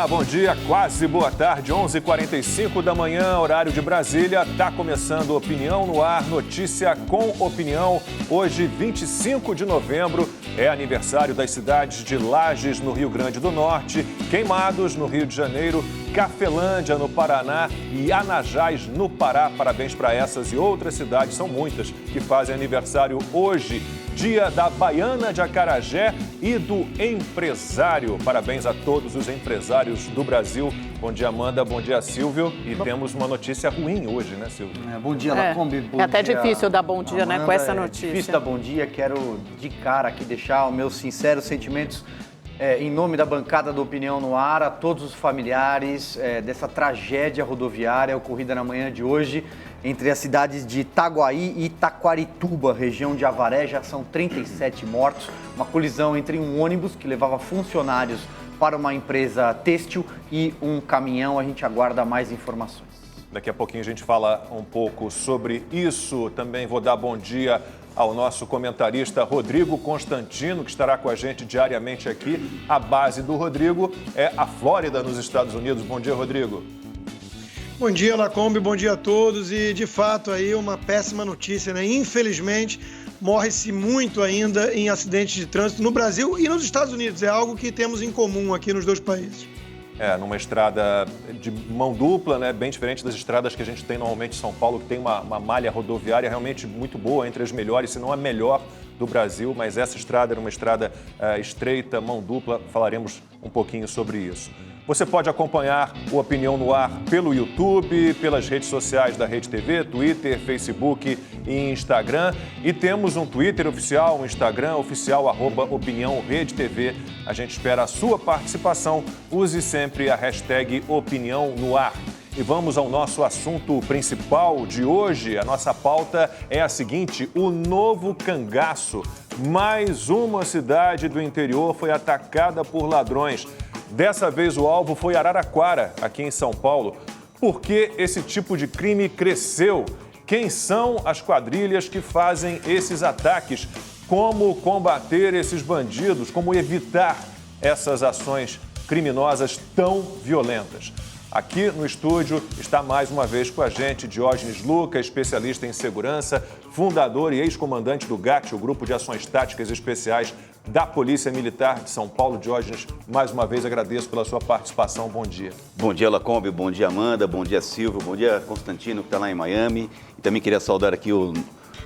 Olá, bom dia, quase boa tarde, 11h45 da manhã, horário de Brasília. Está começando Opinião no Ar, notícia com opinião. Hoje, 25 de novembro, é aniversário das cidades de Lages, no Rio Grande do Norte, Queimados, no Rio de Janeiro, Cafelândia, no Paraná e Anajás, no Pará. Parabéns para essas e outras cidades, são muitas, que fazem aniversário hoje. Dia da Baiana de Acarajé e do empresário. Parabéns a todos os empresários do Brasil. Bom dia, Amanda. Bom dia, Silvio. E temos uma notícia ruim hoje, né, Silvio? Bom dia, Lacombe. É até difícil dar bom dia, Amanda, né, com essa notícia. É difícil dar bom dia. Quero, de cara aqui, deixar os meus sinceros sentimentos em nome da bancada do Opinião no Ar, a todos os familiares dessa tragédia rodoviária ocorrida na manhã de hoje entre as cidades de Itaguaí e Taquarituba, região de Avaré. Já são 37 mortos. Uma colisão entre um ônibus que levava funcionários para uma empresa têxtil e um caminhão. A gente aguarda mais informações. Daqui a pouquinho a gente fala um pouco sobre isso. Também vou dar bom dia ao nosso comentarista Rodrigo Constantino, que estará com a gente diariamente aqui. A base do Rodrigo é a Flórida, nos Estados Unidos. Bom dia, Rodrigo. Bom dia, Lacombe, bom dia a todos. E, de fato, aí uma péssima notícia, né? Infelizmente, morre-se muito ainda em acidentes de trânsito no Brasil e nos Estados Unidos. É algo que temos em comum aqui nos dois países. Numa estrada de mão dupla, né? Bem diferente das estradas que a gente tem normalmente em São Paulo, que tem uma malha rodoviária realmente muito boa, entre as melhores, se não a melhor do Brasil. Mas essa estrada era uma estrada estreita, mão dupla. Falaremos um pouquinho sobre isso. Você pode acompanhar o Opinião no Ar pelo YouTube, pelas redes sociais da Rede TV, Twitter, Facebook e Instagram. E temos um Twitter oficial, um Instagram oficial, @OpiniãoRedeTV. A gente espera a sua participação. Use sempre a hashtag Opinião no Ar. E vamos ao nosso assunto principal de hoje. A nossa pauta é a seguinte: o Novo Cangaço. Mais uma cidade do interior foi atacada por ladrões. Dessa vez o alvo foi Araraquara, aqui em São Paulo. Por que esse tipo de crime cresceu? Quem são as quadrilhas que fazem esses ataques? Como combater esses bandidos? Como evitar essas ações criminosas tão violentas? Aqui no estúdio está mais uma vez com a gente Diógenes Luca, especialista em segurança, fundador e ex-comandante do GAT, o Grupo de Ações Táticas Especiais da Polícia Militar de São Paulo. Diógenes, mais uma vez agradeço pela sua participação. Bom dia. Bom dia, Lacombe. Bom dia, Amanda. Bom dia, Silvio. Bom dia, Constantino, que está lá em Miami. E também queria saudar aqui o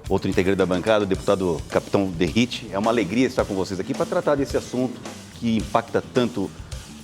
outro integrante da bancada, o deputado Capitão Derrite. É uma alegria estar com vocês aqui para tratar desse assunto que impacta tanto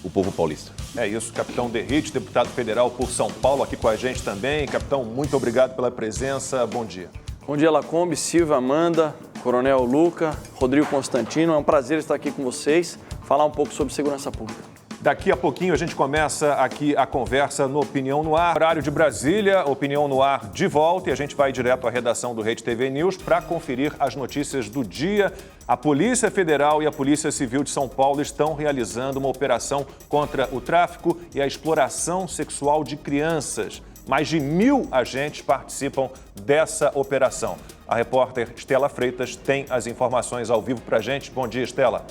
o povo paulista. É isso, Capitão Derrite, deputado federal por São Paulo, aqui com a gente também. Capitão, muito obrigado pela presença. Bom dia. Bom dia, Lacombe, Silvio, Amanda, Coronel Luca, Rodrigo Constantino. É um prazer estar aqui com vocês, falar um pouco sobre segurança pública. Daqui a pouquinho a gente começa aqui a conversa no Opinião no Ar. Horário de Brasília, Opinião no Ar de volta, e a gente vai direto à redação do Rede TV News para conferir as notícias do dia. A Polícia Federal e a Polícia Civil de São Paulo estão realizando uma operação contra o tráfico e a exploração sexual de crianças. Mais de 1.000 agentes participam dessa operação. A repórter Estela Freitas tem as informações ao vivo para a gente. Bom dia, Estela.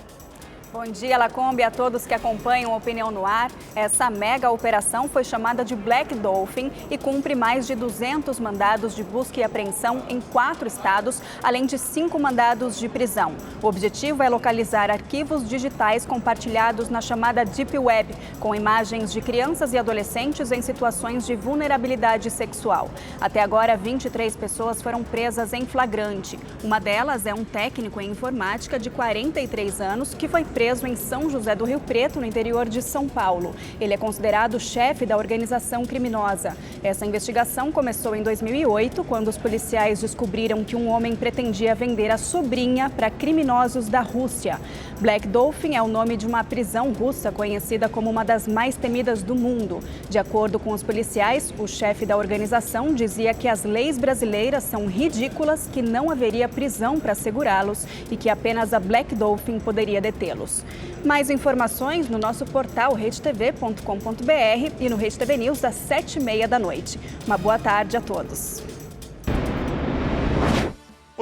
Bom dia, Lacombe, a todos que acompanham a Opinião no Ar. Essa mega operação foi chamada de Black Dolphin e cumpre mais de 200 mandados de busca e apreensão em 4 estados, além de 5 mandados de prisão. O objetivo é localizar arquivos digitais compartilhados na chamada Deep Web, com imagens de crianças e adolescentes em situações de vulnerabilidade sexual. Até agora, 23 pessoas foram presas em flagrante. Uma delas é um técnico em informática de 43 anos que foi preso em São José do Rio Preto, no interior de São Paulo. Ele é considerado chefe da organização criminosa. Essa investigação começou em 2008, quando os policiais descobriram que um homem pretendia vender a sobrinha para criminosos da Rússia. Black Dolphin é o nome de uma prisão russa conhecida como uma das mais temidas do mundo. De acordo com os policiais, o chefe da organização dizia que as leis brasileiras são ridículas, que não haveria prisão para segurá-los e que apenas a Black Dolphin poderia detê-los. Mais informações no nosso portal redetv.com.br e no Rede TV News às 7h30 da noite. Uma boa tarde a todos.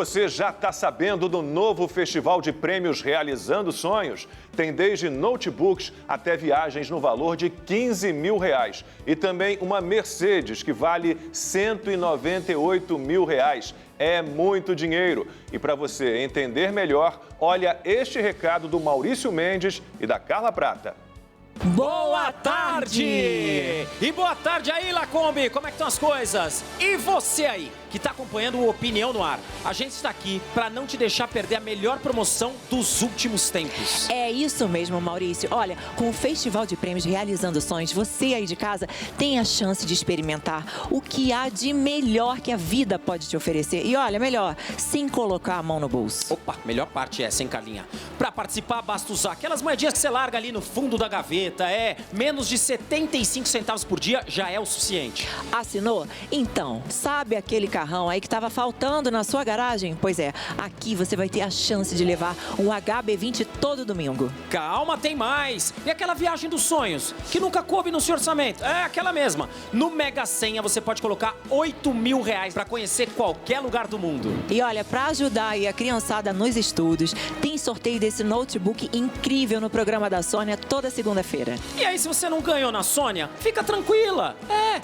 Você já está sabendo do novo festival de prêmios Realizando Sonhos? Tem desde notebooks até viagens no valor de R$15 mil. E também uma Mercedes que vale R$198 mil. É muito dinheiro. E para você entender melhor, olha este recado do Maurício Mendes e da Carla Prata. Boa tarde! E boa tarde aí, Lacombe! Como é que estão as coisas? E você aí, que está acompanhando o Opinião no Ar? A gente está aqui para não te deixar perder a melhor promoção dos últimos tempos. É isso mesmo, Maurício. Olha, com o Festival de Prêmios Realizando Sonhos, você aí de casa tem a chance de experimentar o que há de melhor que a vida pode te oferecer. E olha, melhor, sem colocar a mão no bolso. Opa, melhor parte é essa, hein, Carlinha? Para participar, basta usar aquelas moedinhas que você larga ali no fundo da gaveta. Menos de 75 centavos por dia já é o suficiente. Assinou? Então, sabe aquele carrão aí que estava faltando na sua garagem? Pois é, aqui você vai ter a chance de levar um HB20 todo domingo. Calma, tem mais! E aquela viagem dos sonhos, que nunca coube no seu orçamento? É aquela mesma. No Mega Senha você pode colocar R$8 mil para conhecer qualquer lugar do mundo. E olha, para ajudar aí a criançada nos estudos, tem sorteio desse notebook incrível no programa da Sônia toda segunda-feira. E aí, se você não ganhou na Sônia, fica tranquila.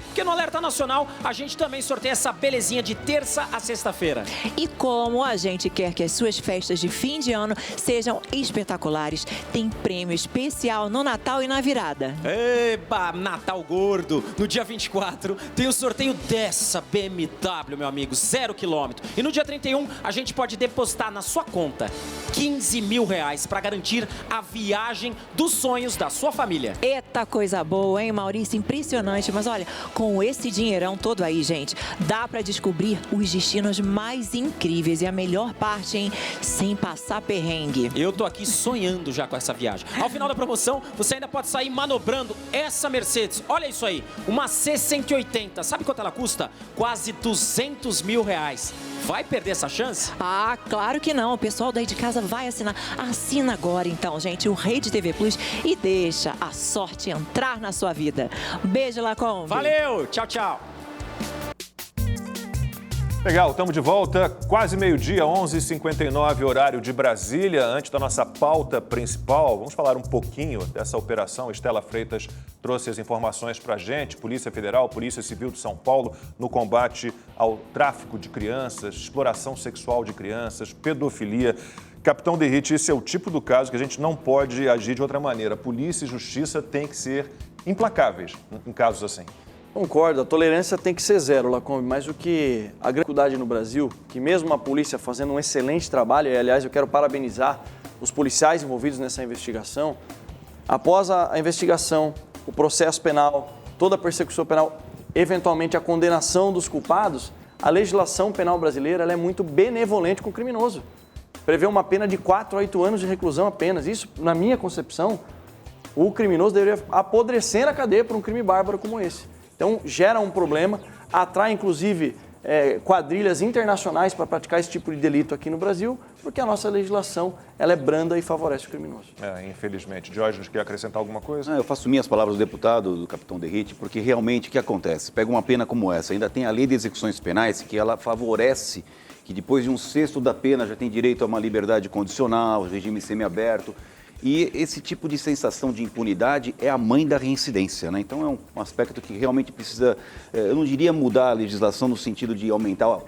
Porque no Alerta Nacional a gente também sorteia essa belezinha de terça a sexta-feira. E como a gente quer que as suas festas de fim de ano sejam espetaculares, tem prêmio especial no Natal e na virada. Eba, Natal gordo! No dia 24 tem o sorteio dessa BMW, meu amigo, 0 quilômetro. E no dia 31 a gente pode depositar na sua conta R$15 mil para garantir a viagem dos sonhos da sua família. Eita coisa boa, hein, Maurício? Impressionante. Mas olha, com esse dinheirão todo aí, gente, dá pra descobrir os destinos mais incríveis. E a melhor parte, hein? Sem passar perrengue. Eu tô aqui sonhando já com essa viagem. Ao final da promoção, você ainda pode sair manobrando essa Mercedes. Olha isso aí, uma C180. Sabe quanto ela custa? Quase R$200 mil. Vai perder essa chance? Ah, claro que não. O pessoal daí de casa vai assinar. Assina agora, então, gente, o Rede TV Plus e deixa a sorte entrar na sua vida. Beijo, Lacombe. Valeu, tchau, tchau. Legal, estamos de volta, quase meio-dia, 11h59, horário de Brasília. Antes da nossa pauta principal, vamos falar um pouquinho dessa operação. Estela Freitas trouxe as informações para a gente. Polícia Federal, Polícia Civil de São Paulo, no combate ao tráfico de crianças, exploração sexual de crianças, pedofilia. Capitão Derrite, esse é o tipo do caso que a gente não pode agir de outra maneira. Polícia e justiça têm que ser implacáveis em casos assim. Concordo, a tolerância tem que ser zero, Lacombe, mas o que a grande dificuldade no Brasil, que mesmo a polícia fazendo um excelente trabalho, e aliás eu quero parabenizar os policiais envolvidos nessa investigação, após a investigação, o processo penal, toda a persecução penal, eventualmente a condenação dos culpados, a legislação penal brasileira ela é muito benevolente com o criminoso. Prevê uma pena de 4 a 8 anos de reclusão apenas. Isso, na minha concepção, o criminoso deveria apodrecer na cadeia por um crime bárbaro como esse. Então, gera um problema, atrai, inclusive, quadrilhas internacionais para praticar esse tipo de delito aqui no Brasil, porque a nossa legislação ela é branda e favorece o criminoso. Infelizmente. Diógenes, quer acrescentar alguma coisa? Eu faço minhas palavras do deputado, do capitão Derrite, porque realmente o que acontece? Pega uma pena como essa, ainda tem a lei de execuções penais, que ela favorece que depois de 1/6 da pena já tem direito a uma liberdade condicional, regime semiaberto. E esse tipo de sensação de impunidade é a mãe da reincidência, né? Então é um aspecto que realmente precisa, eu não diria mudar a legislação no sentido de aumentar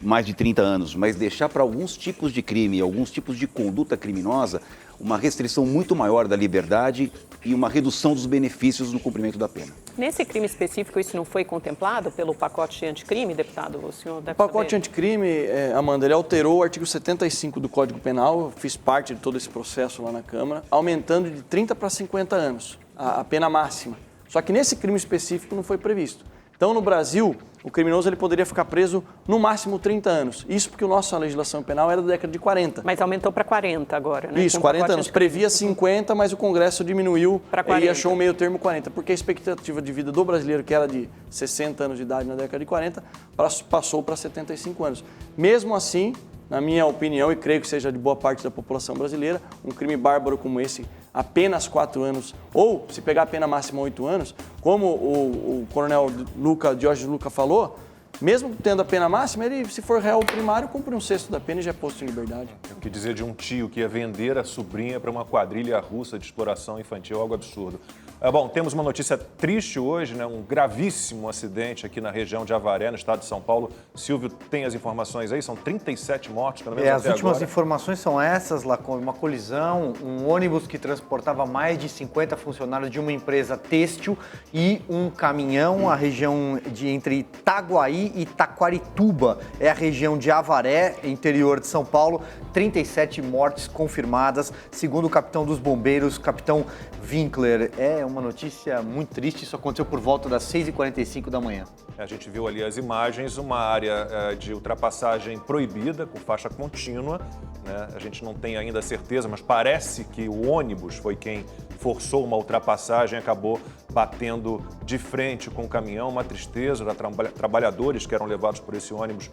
mais de 30 anos, mas deixar para alguns tipos de crime, alguns tipos de conduta criminosa, uma restrição muito maior da liberdade e uma redução dos benefícios no cumprimento da pena. Nesse crime específico, isso não foi contemplado pelo pacote anticrime, deputado? O senhor deve O pacote anticrime, Amanda, ele alterou o artigo 75 do Código Penal, eu fiz parte de todo esse processo lá na Câmara, aumentando de 30 para 50 anos a pena máxima. Só que nesse crime específico não foi previsto. Então, no Brasil, o criminoso ele poderia ficar preso no máximo 30 anos. Isso porque a nossa legislação penal era da década de 40. Mas aumentou para 40 agora, né? Isso, 40 anos. Previa 50, mas o Congresso diminuiu e achou o meio termo 40. Porque a expectativa de vida do brasileiro, que era de 60 anos de idade na década de 40, passou para 75 anos. Mesmo assim, na minha opinião, e creio que seja de boa parte da população brasileira, um crime bárbaro como esse, apenas 4 anos, ou se pegar a pena máxima 8 anos, como o coronel Diógenes Luca falou, mesmo tendo a pena máxima, ele, se for réu primário, cumpre 1/6 da pena e já é posto em liberdade. O que dizer de um tio que ia vender a sobrinha para uma quadrilha russa de exploração infantil, algo absurdo. Bom, temos uma notícia triste hoje, né? Um gravíssimo acidente aqui na região de Avaré, no estado de São Paulo. Silvio, tem as informações aí? São 37 mortos, pelo menos As últimas agora. informações são essas, Lacombe, uma colisão, um ônibus que transportava mais de 50 funcionários de uma empresa têxtil e um caminhão, a região entre Itaguaí e Taquarituba, é a região de Avaré, interior de São Paulo, 37 mortes confirmadas, segundo o capitão dos bombeiros, capitão Winkler. É uma notícia muito triste, isso aconteceu por volta das 6h45 da manhã. A gente viu ali as imagens, uma área de ultrapassagem proibida, com faixa contínua, né? A gente não tem ainda certeza, mas parece que o ônibus foi quem forçou uma ultrapassagem, acabou batendo de frente com o caminhão, uma tristeza da trabalhadores que eram levados por esse ônibus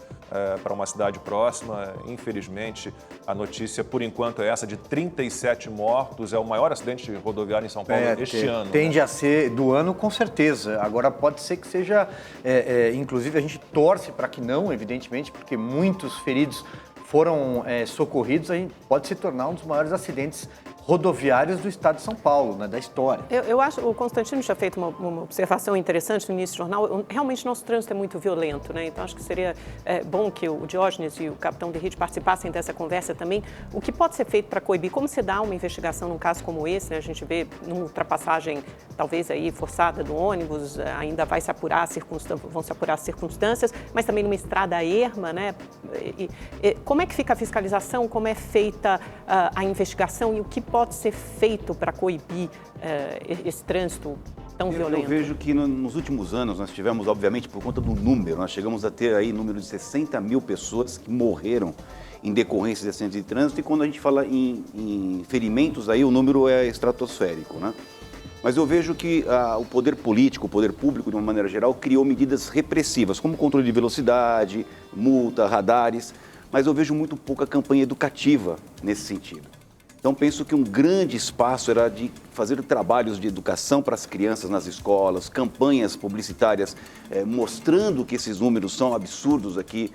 para uma cidade próxima. Infelizmente, a notícia, por enquanto, é essa de 37 mortos. É o maior acidente rodoviário em São Paulo este ano. Tende a ser do ano, com certeza. Agora, pode ser que seja, inclusive, a gente torce para que não, evidentemente, porque muitos feridos foram socorridos, a gente pode se tornar um dos maiores acidentes rodoviários do estado de São Paulo, né, da história. Eu acho, o Constantino tinha feito uma observação interessante no início do jornal. Realmente, nosso trânsito é muito violento, né? Então, acho que seria bom que o Diógenes e o capitão Derrite participassem dessa conversa também. O que pode ser feito para coibir? Como se dá uma investigação num caso como esse, né? A gente vê numa ultrapassagem, talvez aí forçada do ônibus, ainda vão se apurar as circunstâncias, mas também numa estrada erma, né? Como é que fica a fiscalização? Como é feita a investigação e o que pode ser feito para coibir esse trânsito tão violento? Eu vejo que nos últimos anos nós tivemos, obviamente, por conta do número, nós chegamos a ter aí número de 60 mil pessoas que morreram em decorrência de acidentes de trânsito, e quando a gente fala em ferimentos, aí o número é estratosférico, né? Mas eu vejo que o poder político, o poder público, de uma maneira geral, criou medidas repressivas, como controle de velocidade, multa, radares, mas eu vejo muito pouca campanha educativa nesse sentido. Então, penso que um grande espaço era de fazer trabalhos de educação para as crianças nas escolas, campanhas publicitárias mostrando que esses números são absurdos aqui,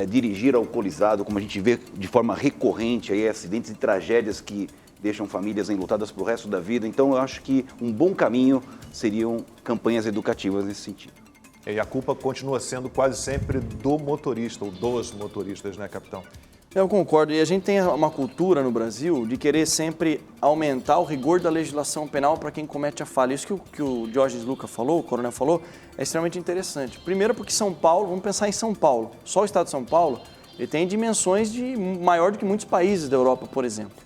dirigir alcoolizado, como a gente vê de forma recorrente, aí, acidentes e tragédias que deixam famílias enlutadas para o resto da vida. Então, eu acho que um bom caminho seriam campanhas educativas nesse sentido. E a culpa continua sendo quase sempre do motorista, ou dos motoristas, né, capitão? Eu concordo. E a gente tem uma cultura no Brasil de querer sempre aumentar o rigor da legislação penal para quem comete a falha. Isso que o Diógenes Luca falou, o coronel falou, é extremamente interessante. Primeiro porque São Paulo, vamos pensar em São Paulo. Só o estado de São Paulo, ele tem dimensões maior do que muitos países da Europa, por exemplo.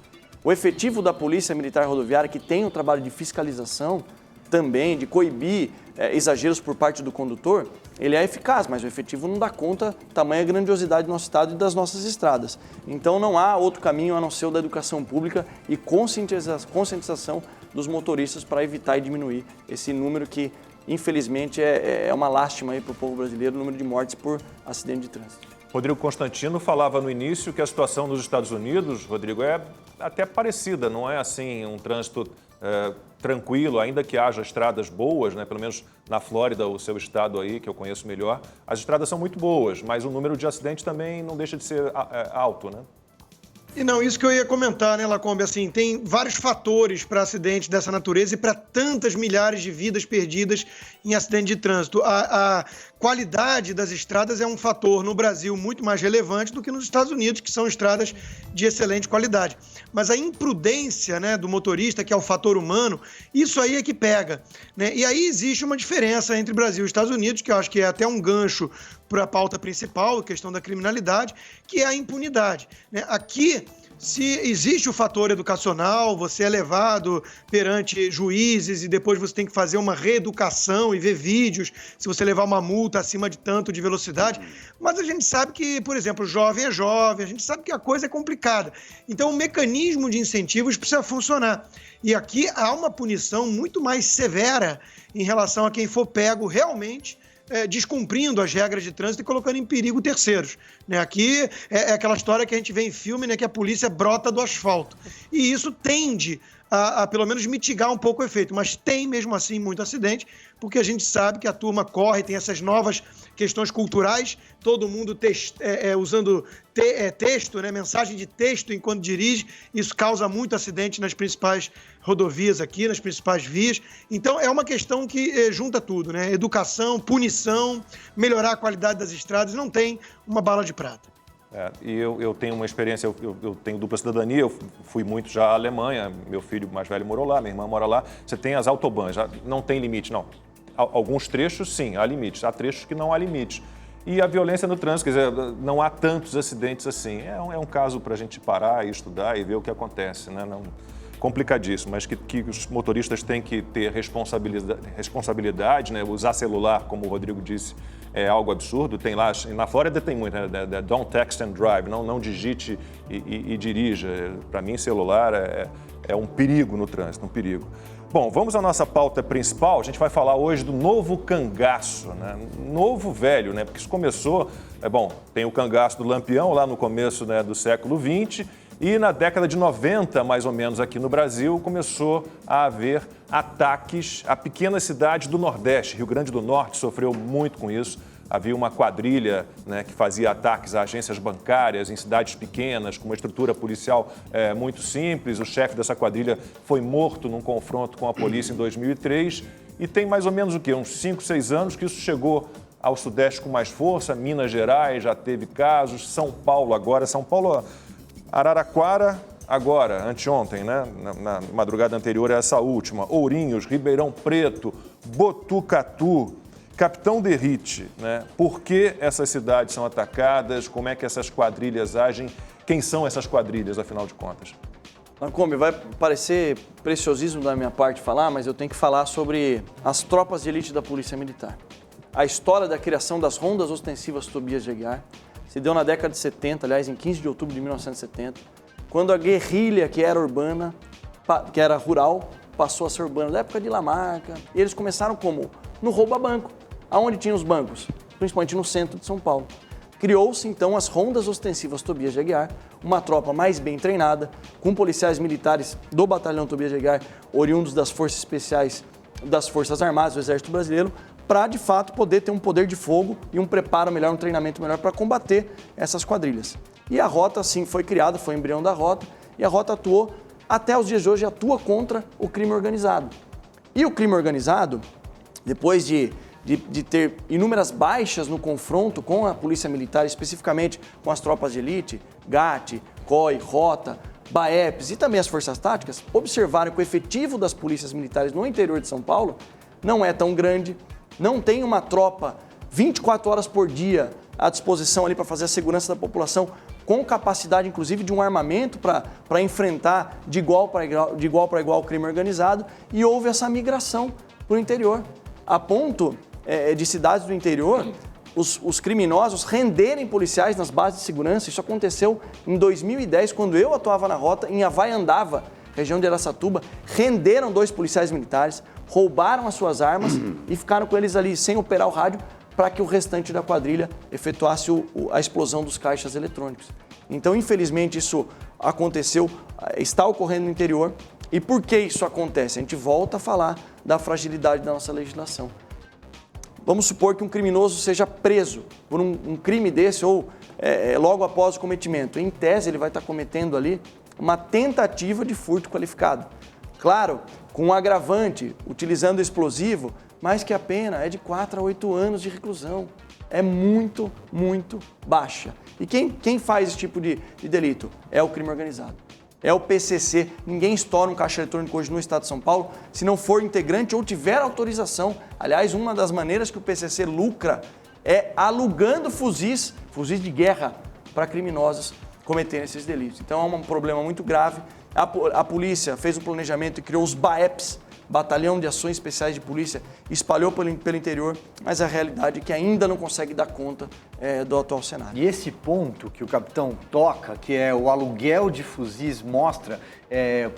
O efetivo da Polícia Militar Rodoviária, que tem o trabalho de fiscalização também, de coibir exageros por parte do condutor, ele é eficaz, mas o efetivo não dá conta tamanha grandiosidade do nosso estado e das nossas estradas. Então não há outro caminho a não ser o da educação pública e conscientização dos motoristas para evitar e diminuir esse número que, infelizmente, é uma lástima para o povo brasileiro, o número de mortes por acidente de trânsito. Rodrigo Constantino falava no início que a situação nos Estados Unidos, Rodrigo, é até parecida, não é assim um trânsito tranquilo, ainda que haja estradas boas, né? Pelo menos na Flórida, o seu estado aí, que eu conheço melhor, as estradas são muito boas, mas o número de acidentes também não deixa de ser alto, né? E não, isso que eu ia comentar, né, Lacombe, assim, tem vários fatores para acidentes dessa natureza e para tantas milhares de vidas perdidas em acidente de trânsito. A qualidade das estradas é um fator no Brasil muito mais relevante do que nos Estados Unidos, que são estradas de excelente qualidade. Mas a imprudência, né, do motorista, que é o fator humano, isso aí é que pega, né? E aí existe uma diferença entre Brasil e Estados Unidos, que eu acho que é até um gancho para a pauta principal, a questão da criminalidade, que é a impunidade, né? Aqui, se existe o fator educacional, você é levado perante juízes e depois você tem que fazer uma reeducação e ver vídeos se você levar uma multa acima de tanto de velocidade, mas a gente sabe que, por exemplo, jovem é jovem, a gente sabe que a coisa é complicada. Então, o mecanismo de incentivos precisa funcionar. E aqui há uma punição muito mais severa em relação a quem for pego realmente descumprindo as regras de trânsito e colocando em perigo terceiros, né? Aqui é aquela história que a gente vê em filme, né, que a polícia brota do asfalto. E isso tende a pelo menos mitigar um pouco o efeito. Mas tem mesmo assim muito acidente, porque a gente sabe que a turma corre, tem essas novas questões culturais, todo mundo usando texto, né, mensagem de texto enquanto dirige, isso causa muito acidente nas principais rodovias aqui, nas principais vias. Então é uma questão que junta tudo, né? Educação, punição, melhorar a qualidade das estradas, não tem uma bala de prata. E eu tenho uma experiência, eu tenho dupla cidadania, eu fui muito já à Alemanha, meu filho mais velho morou lá, minha irmã mora lá. Você tem as autobahns, já não tem limite, não. Alguns trechos, sim, há limites, há trechos que não há limite. E a violência no trânsito, quer dizer, não há tantos acidentes assim. É um caso para a gente parar e estudar e ver o que acontece, né? Não, complicadíssimo, mas que os motoristas têm que ter responsabilidade, né? Usar celular, como o Rodrigo disse, é algo absurdo. Tem lá, na Flórida tem muito, né? Don't text and drive, não digite e dirija. Para mim, celular é um perigo no trânsito, um perigo. Bom, vamos à nossa pauta principal. A gente vai falar hoje do novo cangaço, né? Novo velho, né? Porque isso começou, tem o cangaço do Lampião lá no começo, né, do século XX, e na década de 90, mais ou menos, aqui no Brasil, começou a haver ataques a pequenas cidades do Nordeste. Rio Grande do Norte sofreu muito com isso. Havia uma quadrilha, né, que fazia ataques a agências bancárias em cidades pequenas, com uma estrutura policial muito simples. O chefe dessa quadrilha foi morto num confronto com a polícia em 2003. E tem mais ou menos uns 5, 6 anos que isso chegou ao Sudeste com mais força. Minas Gerais já teve casos, São Paulo agora. São Paulo, Araraquara agora, anteontem, né? Na madrugada anterior a essa última. Ourinhos, Ribeirão Preto, Botucatu, Capitão Derrite, né? Por que essas cidades são atacadas? Como é que essas quadrilhas agem? Quem são essas quadrilhas, afinal de contas? Lacombe, vai parecer preciosismo da minha parte falar, mas eu tenho que falar sobre as tropas de elite da Polícia Militar. A história da criação das rondas ostensivas Tobias de Aguiar se deu na década de 70, aliás, em 15 de outubro de 1970, quando a guerrilha que era urbana, que era rural, passou a ser urbana, da época de Lamarca. E eles começaram como? No roubo a banco. Aonde tinha os bancos? Principalmente no centro de São Paulo. Criou-se, então, as rondas ostensivas Tobias de Aguiar, uma tropa mais bem treinada, com policiais militares do batalhão Tobias de Aguiar, oriundos das forças especiais das Forças Armadas do Exército Brasileiro, para, de fato, poder ter um poder de fogo e um preparo melhor, um treinamento melhor para combater essas quadrilhas. E a rota, sim, foi criada, foi o embrião da rota, e a rota atuou, até os dias de hoje, atua contra o crime organizado. E o crime organizado, depois de ter inúmeras baixas no confronto com a Polícia Militar, especificamente com as tropas de elite, GAT, COI, Rota, BAEPs e também as Forças Táticas, observaram que o efetivo das polícias militares no interior de São Paulo não é tão grande, não tem uma tropa 24 horas por dia à disposição ali para fazer a segurança da população, com capacidade, inclusive, de um armamento para enfrentar de igual para igual o crime organizado, e houve essa migração para o interior, a ponto de cidades do interior, os criminosos renderem policiais nas bases de segurança. Isso aconteceu em 2010, quando eu atuava na rota, em Havaiandava, região de Araçatuba, renderam 2 policiais militares, roubaram as suas armas e ficaram com eles ali sem operar o rádio para que o restante da quadrilha efetuasse a explosão dos caixas eletrônicos. Então, infelizmente, isso aconteceu, está ocorrendo no interior. E por que isso acontece? A gente volta a falar da fragilidade da nossa legislação. Vamos supor que um criminoso seja preso por um crime desse ou logo após o cometimento. Em tese, ele vai estar cometendo ali uma tentativa de furto qualificado. Claro, com um agravante, utilizando explosivo, mas que a pena é de 4 a 8 anos de reclusão. É muito, muito baixa. E quem faz esse tipo de delito? É o crime organizado. É o PCC. Ninguém estoura um caixa eletrônico hoje no estado de São Paulo se não for integrante ou tiver autorização. Aliás, uma das maneiras que o PCC lucra é alugando fuzis de guerra para criminosos cometerem esses delitos. Então é um problema muito grave. A polícia fez um planejamento e criou os BAEPs batalhão de ações especiais de polícia, espalhou pelo interior, mas a realidade é que ainda não consegue dar conta do atual cenário. E esse ponto que o capitão toca, que é o aluguel de fuzis, mostra,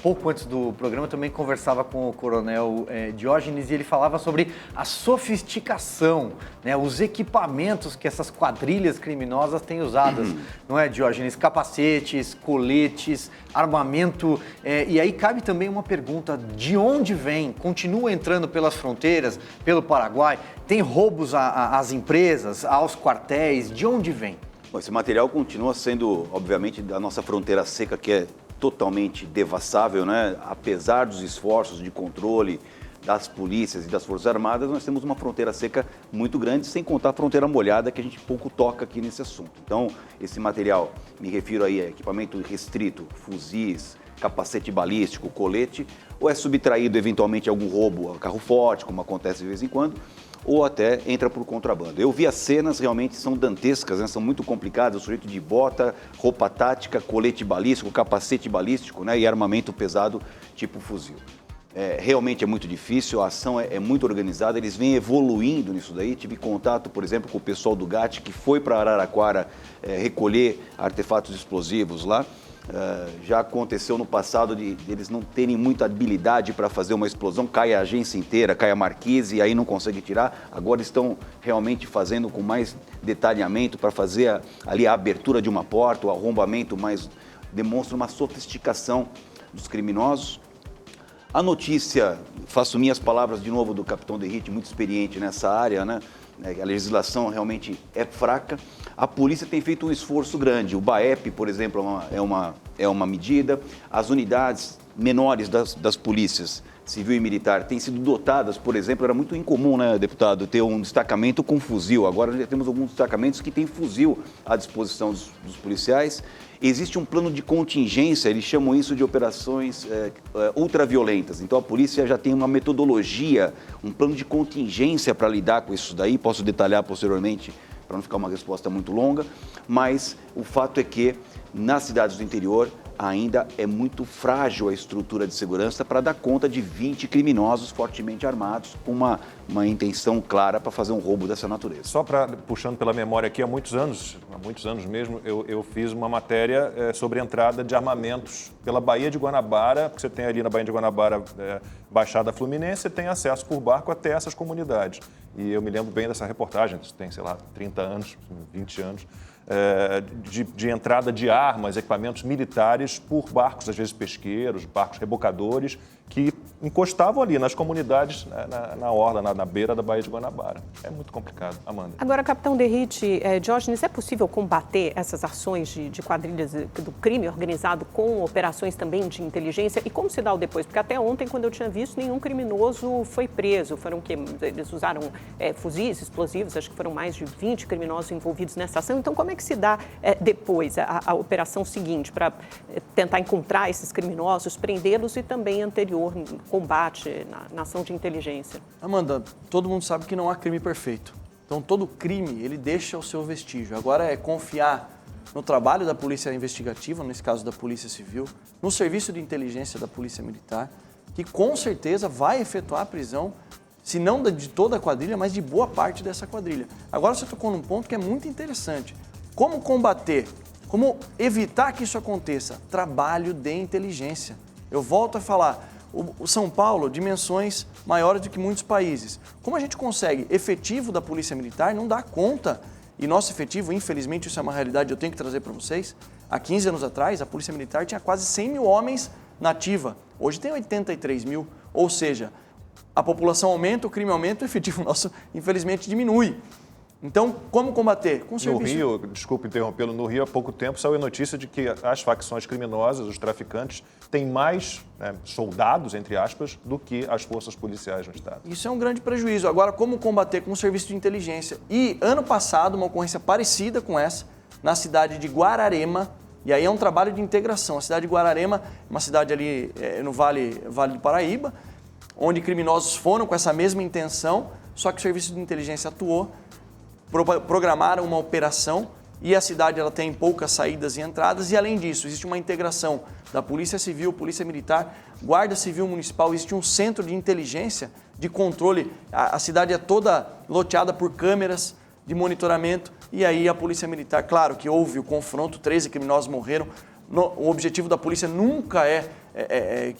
pouco antes do programa eu também conversava com o coronel Diógenes e ele falava sobre a sofisticação, né, os equipamentos que essas quadrilhas criminosas têm usadas, não é, Diógenes? Capacetes, coletes, armamento, e aí cabe também uma pergunta, de onde vem? Continua entrando pelas fronteiras, pelo Paraguai? Tem roubos às empresas, aos quartéis? De onde vem? Bom, esse material continua sendo, obviamente, da nossa fronteira seca, que é totalmente devassável, né? Apesar dos esforços de controle das polícias e das Forças Armadas, nós temos uma fronteira seca muito grande, sem contar a fronteira molhada, que a gente pouco toca aqui nesse assunto. Então, esse material, me refiro aí a equipamento restrito, fuzis, capacete balístico, colete, ou é subtraído eventualmente algum roubo a carro forte, como acontece de vez em quando, ou até entra por contrabando. Eu vi as cenas, realmente são dantescas, né? São muito complicadas, o sujeito de bota, roupa tática, colete balístico, capacete balístico, né? E armamento pesado tipo fuzil. Realmente é muito difícil, a ação é muito organizada, eles vêm evoluindo nisso daí. Tive contato, por exemplo, com o pessoal do GAT, que foi para Araraquara recolher artefatos explosivos lá. Já aconteceu no passado de eles não terem muita habilidade para fazer uma explosão, cai a agência inteira, cai a marquise e aí não consegue tirar. Agora estão realmente fazendo com mais detalhamento para fazer ali a abertura de uma porta, o arrombamento, mas demonstra uma sofisticação dos criminosos. A notícia, faço minhas palavras de novo do capitão Derrite, muito experiente nessa área, né? A legislação realmente é fraca. A polícia tem feito um esforço grande. O BAEP, por exemplo, é uma medida. As unidades menores das polícias civil e militar têm sido dotadas, por exemplo, era muito incomum, né, deputado, ter um destacamento com fuzil. Agora já temos alguns destacamentos que têm fuzil à disposição dos policiais. Existe um plano de contingência, eles chamam isso de operações ultraviolentas. Então a polícia já tem uma metodologia, um plano de contingência para lidar com isso daí. Posso detalhar posteriormente para não ficar uma resposta muito longa, mas o fato é que nas cidades do interior ainda é muito frágil a estrutura de segurança para dar conta de 20 criminosos fortemente armados com uma intenção clara para fazer um roubo dessa natureza. Só puxando pela memória aqui, há muitos anos mesmo, eu fiz uma matéria sobre entrada de armamentos pela Baía de Guanabara, porque você tem ali na Baía de Guanabara Baixada Fluminense, você tem acesso por barco até essas comunidades. E eu me lembro bem dessa reportagem, tem, sei lá, 30 anos, 20 anos, de entrada de armas, equipamentos militares por barcos, às vezes pesqueiros, barcos rebocadores, que encostavam ali nas comunidades, na orla, na beira da Baía de Guanabara. É muito complicado, Amanda. Agora, capitão Derrite, Diógenes, é possível combater essas ações de quadrilhas do crime organizado com operações também de inteligência? E como se dá o depois? Porque até ontem, quando eu tinha visto, nenhum criminoso foi preso. Foram que eles usaram fuzis explosivos, acho que foram mais de 20 criminosos envolvidos nessa ação. Então, como é que se dá depois a operação seguinte para tentar encontrar esses criminosos, prendê-los e também anterior combate na ação de inteligência? Amanda, todo mundo sabe que não há crime perfeito. Então, todo crime, ele deixa o seu vestígio. Agora é confiar no trabalho da polícia investigativa, nesse caso da polícia civil, no serviço de inteligência da polícia militar, que com certeza vai efetuar a prisão, se não de toda a quadrilha, mas de boa parte dessa quadrilha. Agora você tocou num ponto que é muito interessante. Como combater? Como evitar que isso aconteça? Trabalho de inteligência. Eu volto a falar, o São Paulo, dimensões maiores do que muitos países. Como a gente consegue? Efetivo da Polícia Militar não dá conta. E nosso efetivo, infelizmente, isso é uma realidade, eu tenho que trazer para vocês. Há 15 anos atrás, a Polícia Militar tinha quase 100 mil homens na ativa. Hoje tem 83 mil. Ou seja, a população aumenta, o crime aumenta, o efetivo nosso, infelizmente, diminui. Então, como combater? Com serviço. No Rio, desculpa interrompê-lo, no Rio há pouco tempo saiu a notícia de que as facções criminosas, os traficantes, têm mais soldados, entre aspas, do que as forças policiais no estado. Isso é um grande prejuízo. Agora, como combater? Com o serviço de inteligência. E ano passado, uma ocorrência parecida com essa, na cidade de Guararema, e aí é um trabalho de integração. A cidade de Guararema é uma cidade ali no Vale do Paraíba, onde criminosos foram com essa mesma intenção, só que o serviço de inteligência atuou, programaram uma operação e a cidade tem poucas saídas e entradas e, além disso, existe uma integração da Polícia Civil, Polícia Militar, Guarda Civil Municipal, existe um centro de inteligência, de controle. A cidade é toda loteada por câmeras de monitoramento. E aí a Polícia Militar, claro que houve o confronto, 13 criminosos morreram. O objetivo da polícia nunca é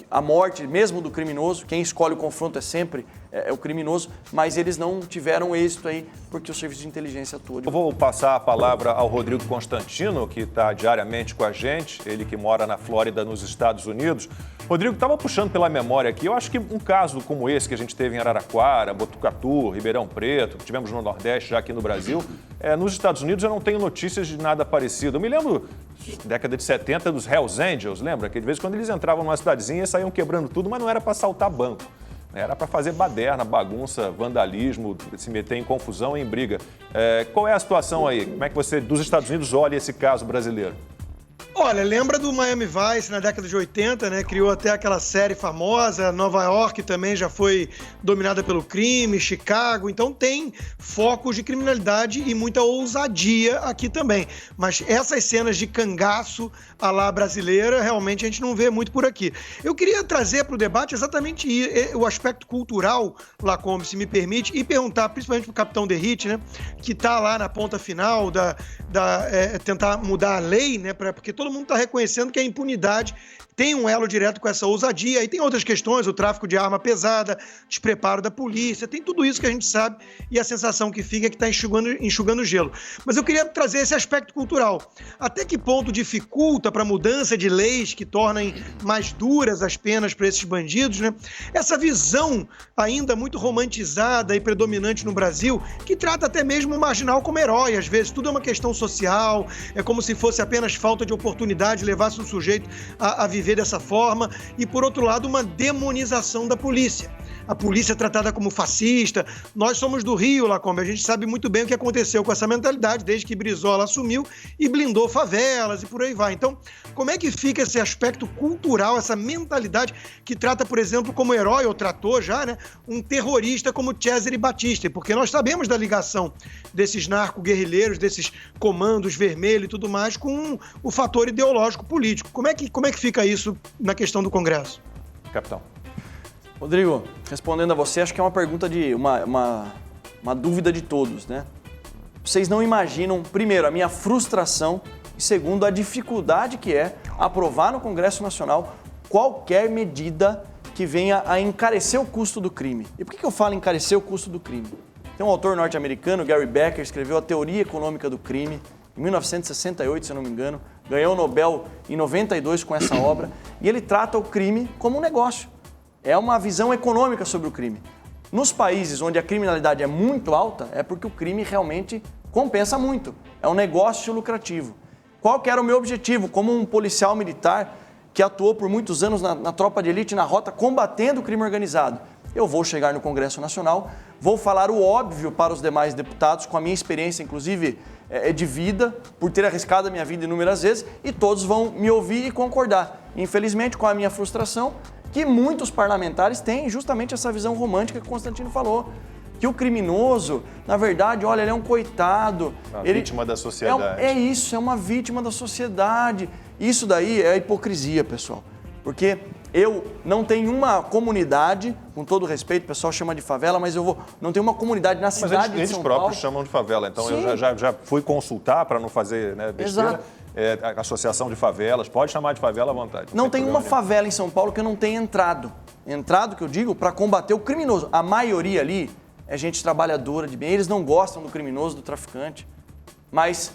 a morte mesmo do criminoso. Quem escolhe o confronto é sempre o criminoso, mas eles não tiveram êxito aí porque o serviço de inteligência atua. Eu vou passar a palavra ao Rodrigo Constantino, que está diariamente com a gente, ele que mora na Flórida, nos Estados Unidos. Rodrigo, estava puxando pela memória aqui, eu acho que um caso como esse que a gente teve em Araraquara, Botucatu, Ribeirão Preto, que tivemos no Nordeste, já aqui no Brasil, nos Estados Unidos eu não tenho notícias de nada parecido. Eu me lembro, década de 70, dos Hells Angels, lembra? Que de vez em quando eles entravam numa cidadezinha e saíam quebrando tudo, mas não era para assaltar banco. Era para fazer baderna, bagunça, vandalismo, se meter em confusão e em briga. Qual é a situação aí? Como é que você, dos Estados Unidos, olha esse caso brasileiro? Olha, lembra do Miami Vice na década de 80, né? Criou até aquela série famosa. Nova York também já foi dominada pelo crime, Chicago. Então tem focos de criminalidade e muita ousadia aqui também. Mas essas cenas de cangaço à la brasileira, realmente a gente não vê muito por aqui. Eu queria trazer para o debate exatamente o aspecto cultural, Lacombe, se me permite, e perguntar principalmente para o capitão Derrite, né? Que está lá na ponta final tentar mudar a lei, né? Porque todo mundo está reconhecendo que a impunidade tem um elo direto com essa ousadia. E tem outras questões, o tráfico de arma pesada, despreparo da polícia, tem tudo isso que a gente sabe e a sensação que fica é que está enxugando gelo. Mas eu queria trazer esse aspecto cultural. Até que ponto dificulta para a mudança de leis que tornem mais duras as penas para esses bandidos, né? Essa visão ainda muito romantizada e predominante no Brasil, que trata até mesmo o marginal como herói. Às vezes tudo é uma questão social, é como se fosse apenas falta de oportunidade, levasse o sujeito a viver dessa forma, e por outro lado uma demonização da polícia. A polícia é tratada como fascista. Nós somos do Rio, Lacombe, a gente sabe muito bem o que aconteceu com essa mentalidade desde que Brizola assumiu e blindou favelas e por aí vai. Então, como é que fica esse aspecto cultural, essa mentalidade que trata, por exemplo, como herói, ou tratou já, né, um terrorista como Cesare Battisti? Porque nós sabemos da ligação desses narco-guerrilheiros, desses comandos vermelhos e tudo mais, com o fator ideológico político. Como é que fica isso na questão do Congresso? Capitão. Rodrigo, respondendo a você, acho que é uma pergunta de uma dúvida de todos, né? Vocês não imaginam, primeiro, a minha frustração e, segundo, a dificuldade que é aprovar no Congresso Nacional qualquer medida que venha a encarecer o custo do crime. E por que eu falo encarecer o custo do crime? Tem um autor norte-americano, Gary Becker, escreveu A Teoria Econômica do Crime, em 1968, se eu não me engano, ganhou o Nobel em 92 com essa obra, e ele trata o crime como um negócio. É uma visão econômica sobre o crime. Nos países onde a criminalidade é muito alta, é porque o crime realmente compensa muito. É um negócio lucrativo. Qual que era o meu objetivo como um policial militar que atuou por muitos anos na tropa de elite, na rota, combatendo o crime organizado? Eu vou chegar no Congresso Nacional, vou falar o óbvio para os demais deputados, com a minha experiência, inclusive, de vida, por ter arriscado a minha vida inúmeras vezes, e todos vão me ouvir e concordar. Infelizmente, com a minha frustração, que muitos parlamentares têm justamente essa visão romântica que o Constantino falou. Que o criminoso, na verdade, olha, ele é um coitado. Vítima da sociedade. É isso, é uma vítima da sociedade. Isso daí é a hipocrisia, pessoal. Porque eu não tenho uma comunidade, com todo respeito, o pessoal chama de favela, mas não tenho uma comunidade na cidade de São Paulo. Mas eles próprios chamam de favela, então Sim. eu já fui consultar para não fazer besteira. Exato. A Associação de Favelas, pode chamar de favela à vontade. Não tem uma favela em São Paulo que eu não tenha entrado. Entrado, que eu digo, para combater o criminoso. A maioria ali é gente trabalhadora de bem. Eles não gostam do criminoso, do traficante. Mas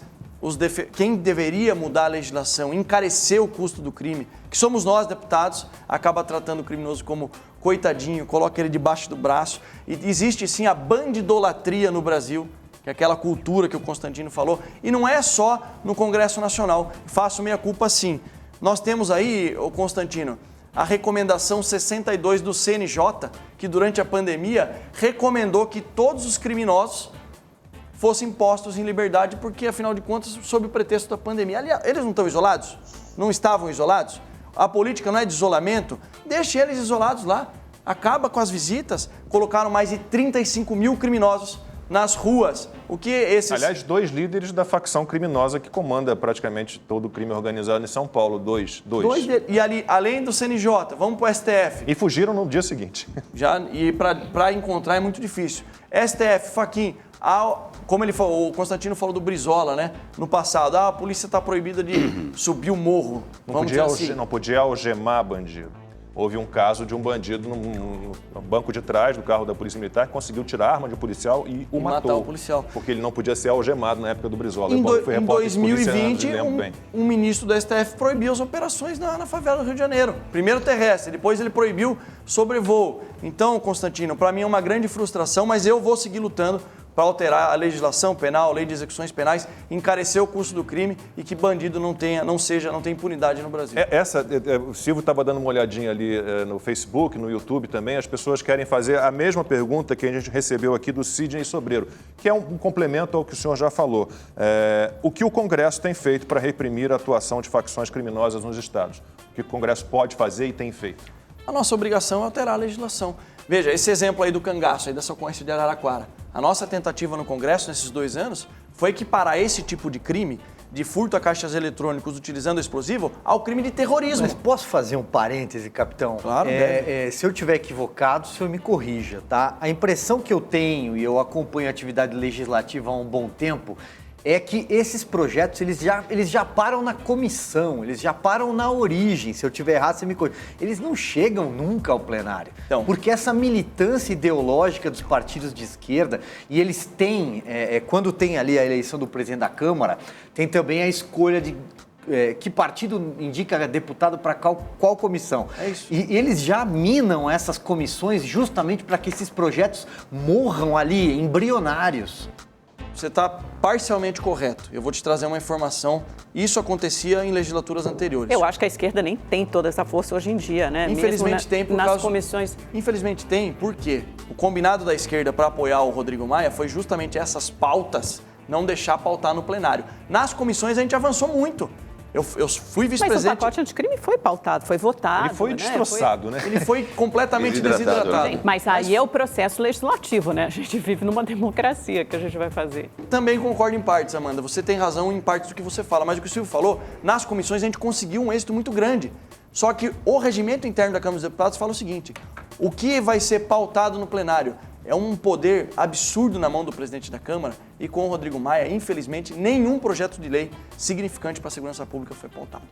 quem deveria mudar a legislação, encarecer o custo do crime, que somos nós, deputados, acaba tratando o criminoso como coitadinho, coloca ele debaixo do braço. E existe sim a bandidolatria no Brasil, que é aquela cultura que o Constantino falou, e não é só no Congresso Nacional. Faço meia culpa sim. Nós temos aí, o Constantino, a recomendação 62 do CNJ, que durante a pandemia recomendou que todos os criminosos fossem postos em liberdade, porque afinal de contas, sob o pretexto da pandemia. Aliás, eles não estão isolados? Não estavam isolados? A política não é de isolamento? Deixe eles isolados lá. Acaba com as visitas. Colocaram mais de 35 mil criminosos nas ruas. O que esses... Aliás, 2 líderes da facção criminosa que comanda praticamente todo o crime organizado em São Paulo. Dois. E ali, além do CNJ, vamos para o STF. E fugiram no dia seguinte. E para encontrar é muito difícil. STF, Fachin, como ele falou, o Constantino falou do Brizola, né? No passado, a polícia está proibida de subir o morro. Não podia algemar bandido. Houve um caso de um bandido no banco de trás do carro da Polícia Militar que conseguiu tirar a arma de um policial e o matou. Matar o policial. Porque ele não podia ser algemado na época do Brizola. Em 2020, um ministro do STF proibiu as operações na favela do Rio de Janeiro. Primeiro terrestre, depois ele proibiu sobrevoo. Então, Constantino, para mim é uma grande frustração, mas eu vou seguir lutando para alterar a legislação penal, a lei de execuções penais, encarecer o custo do crime e que bandido não tenha impunidade no Brasil. O Silvio estava dando uma olhadinha ali no Facebook, no YouTube também, as pessoas querem fazer a mesma pergunta que a gente recebeu aqui do Sidney Sobreiro, que é um complemento ao que o senhor já falou. O que o Congresso tem feito para reprimir a atuação de facções criminosas nos estados? O que o Congresso pode fazer e tem feito? A nossa obrigação é alterar a legislação. Veja, esse exemplo aí do cangaço, aí dessa ocorrência de Araraquara. A nossa tentativa no Congresso, nesses 2 anos, foi equiparar esse tipo de crime, de furto a caixas eletrônicos utilizando explosivo, ao crime de terrorismo. Mas posso fazer um parêntese, capitão? Claro, se eu estiver equivocado, o senhor me corrija, tá? A impressão que eu tenho, e eu acompanho a atividade legislativa há um bom tempo, é que esses projetos, eles já param na comissão, eles já param na origem. Se eu tiver errado, você me corrija. Eles não chegam nunca ao plenário. Então, porque essa militância ideológica dos partidos de esquerda, e eles têm, quando tem ali a eleição do presidente da Câmara, tem também a escolha de que partido indica deputado para qual comissão. É isso. E eles já minam essas comissões justamente para que esses projetos morram ali, embrionários. Você está parcialmente correto. Eu vou te trazer uma informação. Isso acontecia em legislaturas anteriores. Eu acho que a esquerda nem tem toda essa força hoje em dia, né? Infelizmente tem por nas comissões. Infelizmente tem, porque o combinado da esquerda para apoiar o Rodrigo Maia foi justamente essas pautas não deixar pautar no plenário. Nas comissões a gente avançou muito. Eu fui vice-presidente... Mas o pacote anticrime foi pautado, foi votado. Ele foi destroçado, né? Ele foi completamente desidratado. Mas aí é o processo legislativo, né? A gente vive numa democracia que a gente vai fazer. Também concordo em partes, Amanda. Você tem razão em partes do que você fala. Mas o que o Silvio falou, nas comissões a gente conseguiu um êxito muito grande. Só que o regimento interno da Câmara dos Deputados fala o seguinte: o que vai ser pautado no plenário é um poder absurdo na mão do presidente da Câmara e com o Rodrigo Maia, infelizmente, nenhum projeto de lei significante para a segurança pública foi pautado.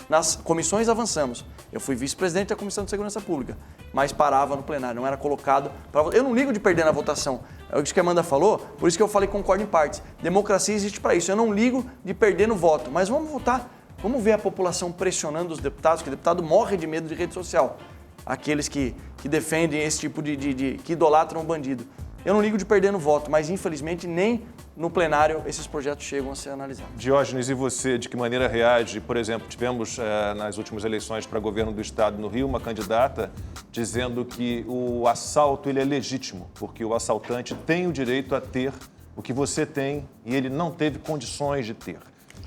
Nas comissões avançamos. Eu fui vice-presidente da Comissão de Segurança Pública, mas parava no plenário, não era colocado para... Eu não ligo de perder na votação. É isso que a Amanda falou, por isso que eu falei concordo em partes. Democracia existe para isso. Eu não ligo de perder no voto, mas vamos votar. Vamos ver a população pressionando os deputados, que o deputado morre de medo de rede social. Aqueles que defendem esse tipo que idolatram o bandido. Eu não ligo de perder no voto, mas infelizmente nem no plenário esses projetos chegam a ser analisados. Diógenes, e você, de que maneira reage? Por exemplo, tivemos nas últimas eleições para governo do estado no Rio uma candidata dizendo que o assalto ele é legítimo, porque o assaltante tem o direito a ter o que você tem e ele não teve condições de ter.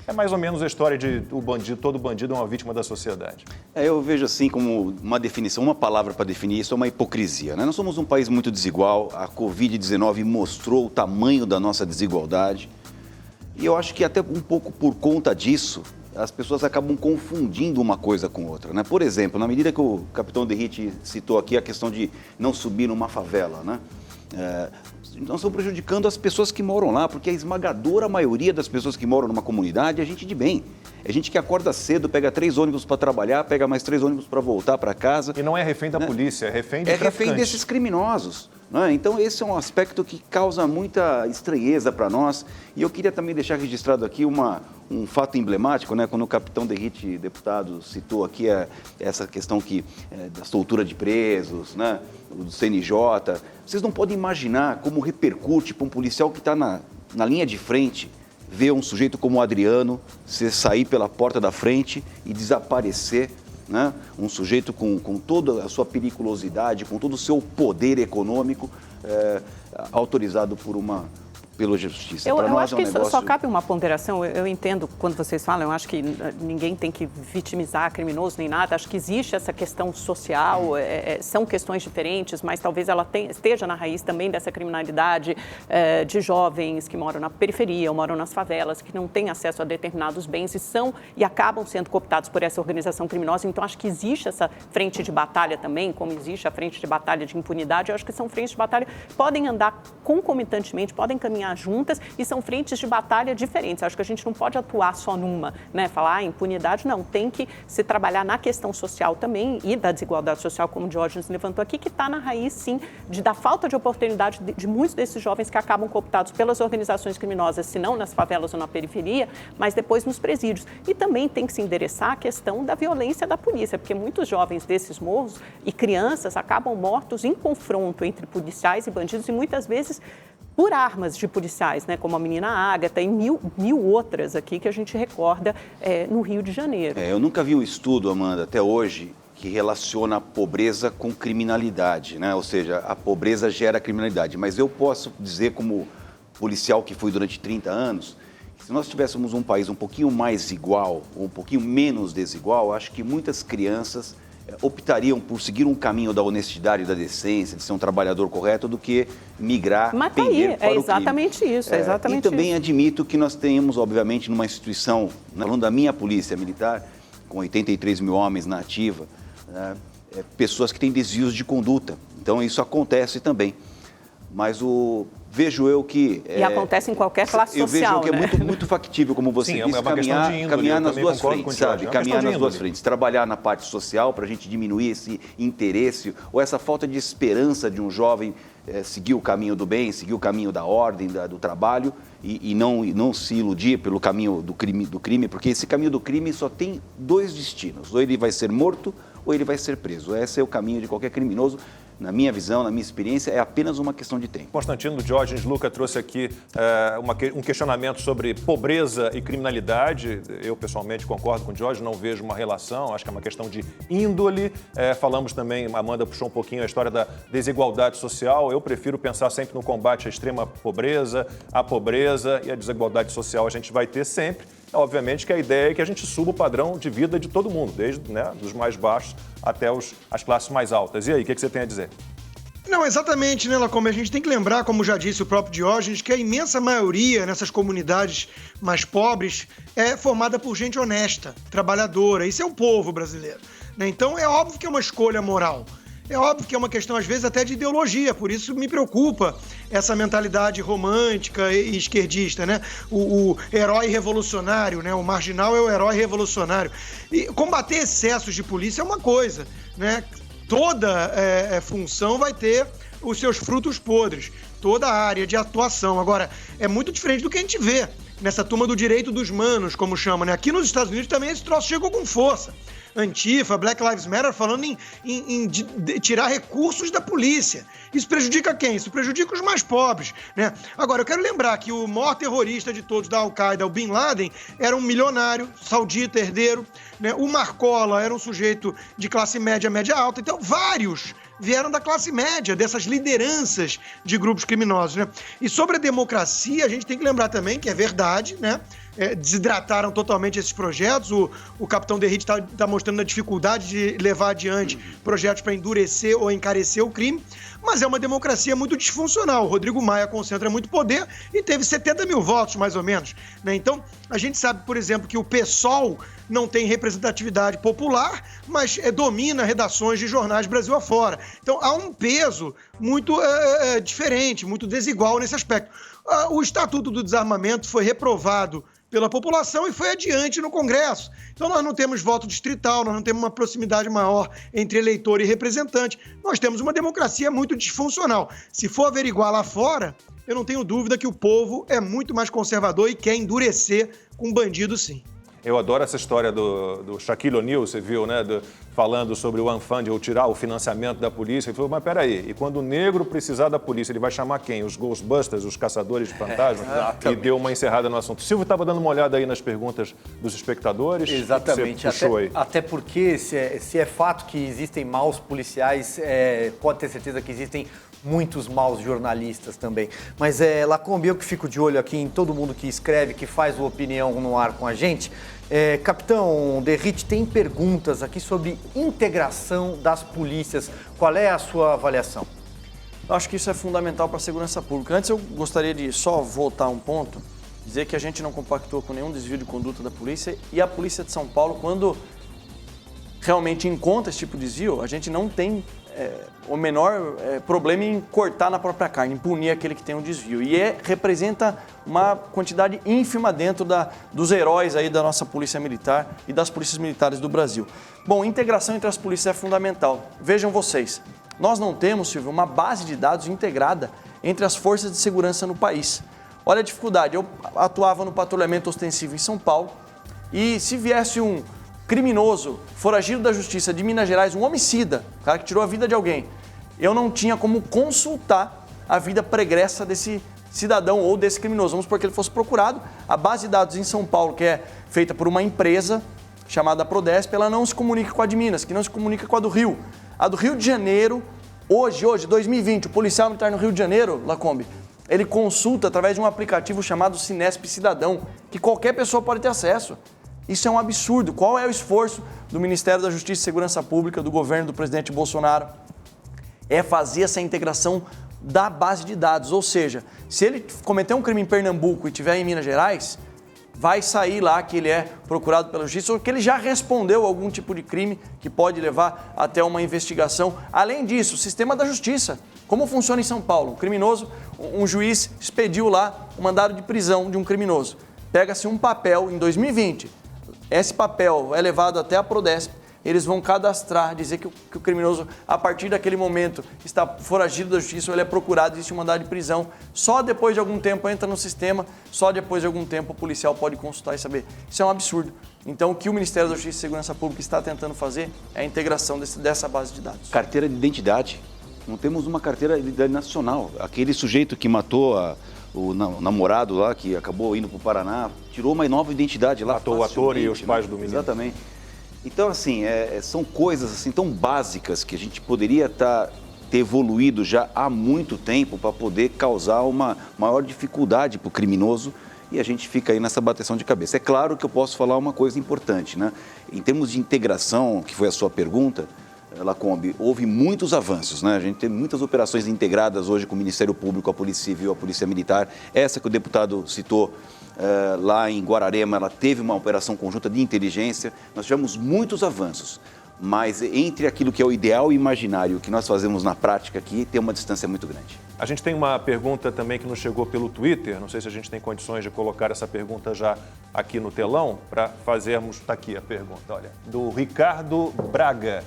É mais ou menos a história de todo bandido é uma vítima da sociedade. Eu vejo assim como uma definição, uma palavra para definir isso é uma hipocrisia, né? Nós somos um país muito desigual, a Covid-19 mostrou o tamanho da nossa desigualdade e eu acho que até um pouco por conta disso, as pessoas acabam confundindo uma coisa com outra, né? Por exemplo, na medida que o capitão Derrite citou aqui a questão de não subir numa favela, né? Nós estamos prejudicando as pessoas que moram lá, porque a esmagadora maioria das pessoas que moram numa comunidade é gente de bem. É gente que acorda cedo, pega 3 ônibus para trabalhar, pega mais 3 ônibus para voltar para casa. E não é refém da polícia, é refém de traficantes. É refém desses criminosos. Né? Então, esse é um aspecto que causa muita estranheza para nós. E eu queria também deixar registrado aqui um fato emblemático, né? Quando o capitão Derrite, deputado, citou aqui essa questão da soltura de presos, né? Do CNJ. Vocês não podem imaginar como repercute para um policial que está na linha de frente ver um sujeito como o Adriano sair pela porta da frente e desaparecer, né? Um sujeito com toda a sua periculosidade, com todo o seu poder econômico, autorizado por pela justiça. Eu acho que só cabe uma ponderação. Eu entendo quando vocês falam, eu acho que ninguém tem que vitimizar criminoso nem nada. Acho que existe essa questão social, são questões diferentes, mas talvez ela esteja na raiz também dessa criminalidade de jovens que moram na periferia ou moram nas favelas, que não têm acesso a determinados bens e acabam sendo cooptados por essa organização criminosa. Então, acho que existe essa frente de batalha também, como existe a frente de batalha de impunidade. Eu acho que são frentes de batalha que podem andar concomitantemente, podem caminhar juntas e são frentes de batalha diferentes. Acho que a gente não pode atuar só numa, né? Falar impunidade, não. Tem que se trabalhar na questão social também e da desigualdade social, como o Diógenes levantou aqui, que está na raiz, sim, da falta de oportunidade de muitos desses jovens que acabam cooptados pelas organizações criminosas, se não nas favelas ou na periferia, mas depois nos presídios. E também tem que se endereçar a questão da violência da polícia, porque muitos jovens desses morros e crianças acabam mortos em confronto entre policiais e bandidos e muitas vezes por armas de policiais, né, como a menina Ágata e mil outras aqui que a gente recorda no Rio de Janeiro. Eu nunca vi um estudo, Amanda, até hoje, que relaciona a pobreza com criminalidade, né? Ou seja, a pobreza gera criminalidade. Mas eu posso dizer, como policial que fui durante 30 anos, que se nós tivéssemos um país um pouquinho mais igual, ou um pouquinho menos desigual, acho que muitas crianças optariam por seguir um caminho da honestidade e da decência, de ser um trabalhador correto, do que migrar, pender para o crime. Exatamente isso, é exatamente isso. E também admito que nós tenhamos, obviamente, numa instituição, falando da minha polícia militar, com 83 mil homens na ativa, né, pessoas que têm desvios de conduta. Então, isso acontece também. Mas vejo eu que... E acontece em qualquer classe social, eu vejo que é muito factível, como você disse, caminhar nas duas frentes, sabe? Caminhar nas duas frentes. Trabalhar na parte social para a gente diminuir esse interesse ou essa falta de esperança de um jovem seguir o caminho do bem, seguir o caminho da ordem, do trabalho e não se iludir pelo caminho do crime, porque esse caminho do crime só tem dois destinos. Ou ele vai ser morto ou ele vai ser preso. Esse é o caminho de qualquer criminoso. Na minha visão, na minha experiência, é apenas uma questão de tempo. Constantino, Diógenes, Luca trouxe aqui um questionamento sobre pobreza e criminalidade. Eu, pessoalmente, concordo com o Diógenes, não vejo uma relação, acho que é uma questão de índole. Falamos também, a Amanda puxou um pouquinho a história da desigualdade social. Eu prefiro pensar sempre no combate à extrema pobreza, à pobreza e à desigualdade social a gente vai ter sempre. Obviamente que a ideia é que a gente suba o padrão de vida de todo mundo, desde dos mais baixos até as classes mais altas. E aí, o que você tem a dizer? Não, exatamente, né, Lacombe? A gente tem que lembrar, como já disse o próprio Diógenes, que a imensa maioria nessas comunidades mais pobres é formada por gente honesta, trabalhadora. Isso é o povo brasileiro, né? Então, é óbvio que é uma escolha moral. É óbvio que é uma questão, às vezes, até de ideologia, por isso me preocupa essa mentalidade romântica e esquerdista, né? O herói revolucionário, né? O marginal é o herói revolucionário. E combater excessos de polícia é uma coisa, né? Toda função vai ter os seus frutos podres, toda a área de atuação. Agora, é muito diferente do que a gente vê nessa turma do direito dos manos, como chama, né? Aqui nos Estados Unidos também esse troço chegou com força. Antifa, Black Lives Matter, falando em tirar recursos da polícia. Isso prejudica quem? Isso prejudica os mais pobres, né? Agora, eu quero lembrar que o maior terrorista de todos da Al-Qaeda, o Bin Laden, era um milionário, saudita, herdeiro, né? O Marcola era um sujeito de classe média, média alta. Então, vários vieram da classe média, dessas lideranças de grupos criminosos, né? E sobre a democracia, a gente tem que lembrar também que é verdade, né? Desidrataram totalmente esses projetos. O capitão Derrite está mostrando a dificuldade de levar adiante projetos para endurecer ou encarecer o crime, mas é uma democracia muito disfuncional. O Rodrigo Maia concentra muito poder e teve 70 mil votos, mais ou menos, né? Então, a gente sabe, por exemplo, que o PSOL não tem representatividade popular, mas domina redações de jornais Brasil afora. Então, há um peso muito diferente, muito desigual nesse aspecto. O Estatuto do Desarmamento foi reprovado pela população e foi adiante no Congresso. Então nós não temos voto distrital, nós não temos uma proximidade maior entre eleitor e representante. Nós temos uma democracia muito disfuncional. Se for averiguar lá fora, eu não tenho dúvida que o povo é muito mais conservador e quer endurecer com bandido, sim. Eu adoro essa história do Shaquille O'Neal, você viu, né? Falando sobre o unfund, ou tirar o financiamento da polícia. Ele falou, mas peraí, e quando o negro precisar da polícia, ele vai chamar quem? Os Ghostbusters, os caçadores de fantasmas? E deu uma encerrada no assunto. O Silvio estava dando uma olhada aí nas perguntas dos espectadores. Exatamente. Até porque, se é fato que existem maus policiais, pode ter certeza que existem muitos maus jornalistas também. Mas Lacombe, eu que fico de olho aqui em todo mundo que escreve, que faz o Opinião no Ar com a gente. Capitão Derrite, tem perguntas aqui sobre integração das polícias. Qual é a sua avaliação? Eu acho que isso é fundamental para a segurança pública. Antes eu gostaria de só voltar um ponto, dizer que a gente não compactua com nenhum desvio de conduta da polícia e a Polícia de São Paulo, quando realmente encontra esse tipo de desvio, a gente não tem o menor problema em cortar na própria carne, em punir aquele que tem um desvio. E representa uma quantidade ínfima dentro dos heróis aí da nossa Polícia Militar e das polícias militares do Brasil. Bom, integração entre as polícias é fundamental. Vejam vocês, nós não temos, Silvio, uma base de dados integrada entre as forças de segurança no país. Olha a dificuldade, eu atuava no patrulhamento ostensivo em São Paulo e se viesse um criminoso, foragido da justiça de Minas Gerais, um homicida, um cara que tirou a vida de alguém, eu não tinha como consultar a vida pregressa desse cidadão ou desse criminoso. Vamos supor que ele fosse procurado. A base de dados em São Paulo, que é feita por uma empresa chamada Prodesp, ela não se comunica com a de Minas, que não se comunica com a do Rio. A do Rio de Janeiro, hoje, 2020, o policial militar no Rio de Janeiro, Lacombe, ele consulta através de um aplicativo chamado Sinesp Cidadão, que qualquer pessoa pode ter acesso. Isso é um absurdo. Qual é o esforço do Ministério da Justiça e Segurança Pública, do governo do presidente Bolsonaro? É fazer essa integração da base de dados. Ou seja, se ele cometer um crime em Pernambuco e estiver em Minas Gerais, vai sair lá que ele é procurado pela justiça ou que ele já respondeu a algum tipo de crime que pode levar até uma investigação. Além disso, o sistema da justiça. Como funciona em São Paulo? O criminoso, um juiz expediu lá um mandado de prisão de um criminoso. Pega-se um papel em 2020. Esse papel é levado até a Prodesp, eles vão cadastrar, dizer que o criminoso, a partir daquele momento, está foragido da justiça ou ele é procurado, existe um mandado de prisão. Só depois de algum tempo entra no sistema, só depois de algum tempo o policial pode consultar e saber. Isso é um absurdo. Então, o que o Ministério da Justiça e Segurança Pública está tentando fazer é a integração dessa base de dados. Carteira de identidade. Não temos uma carteira de identidade nacional. Aquele sujeito que matou o namorado lá, que acabou indo para o Paraná, tirou uma nova identidade lá. Matou o ator e os pais do menino. Exatamente. Então, assim, são coisas assim, tão básicas que a gente poderia ter evoluído já há muito tempo para poder causar uma maior dificuldade para o criminoso e a gente fica aí nessa bateção de cabeça. É claro que eu posso falar uma coisa importante, né? Em termos de integração, que foi a sua pergunta, Lacombe, houve muitos avanços, né? A gente tem muitas operações integradas hoje com o Ministério Público, a Polícia Civil, a Polícia Militar. Essa que o deputado citou lá em Guararema, ela teve uma operação conjunta de inteligência. Nós tivemos muitos avanços, mas entre aquilo que é o ideal e imaginário, o que nós fazemos na prática aqui, tem uma distância muito grande. A gente tem uma pergunta também que nos chegou pelo Twitter, não sei se a gente tem condições de colocar essa pergunta já aqui no telão, para fazermos, está aqui a pergunta, olha, do Ricardo Braga.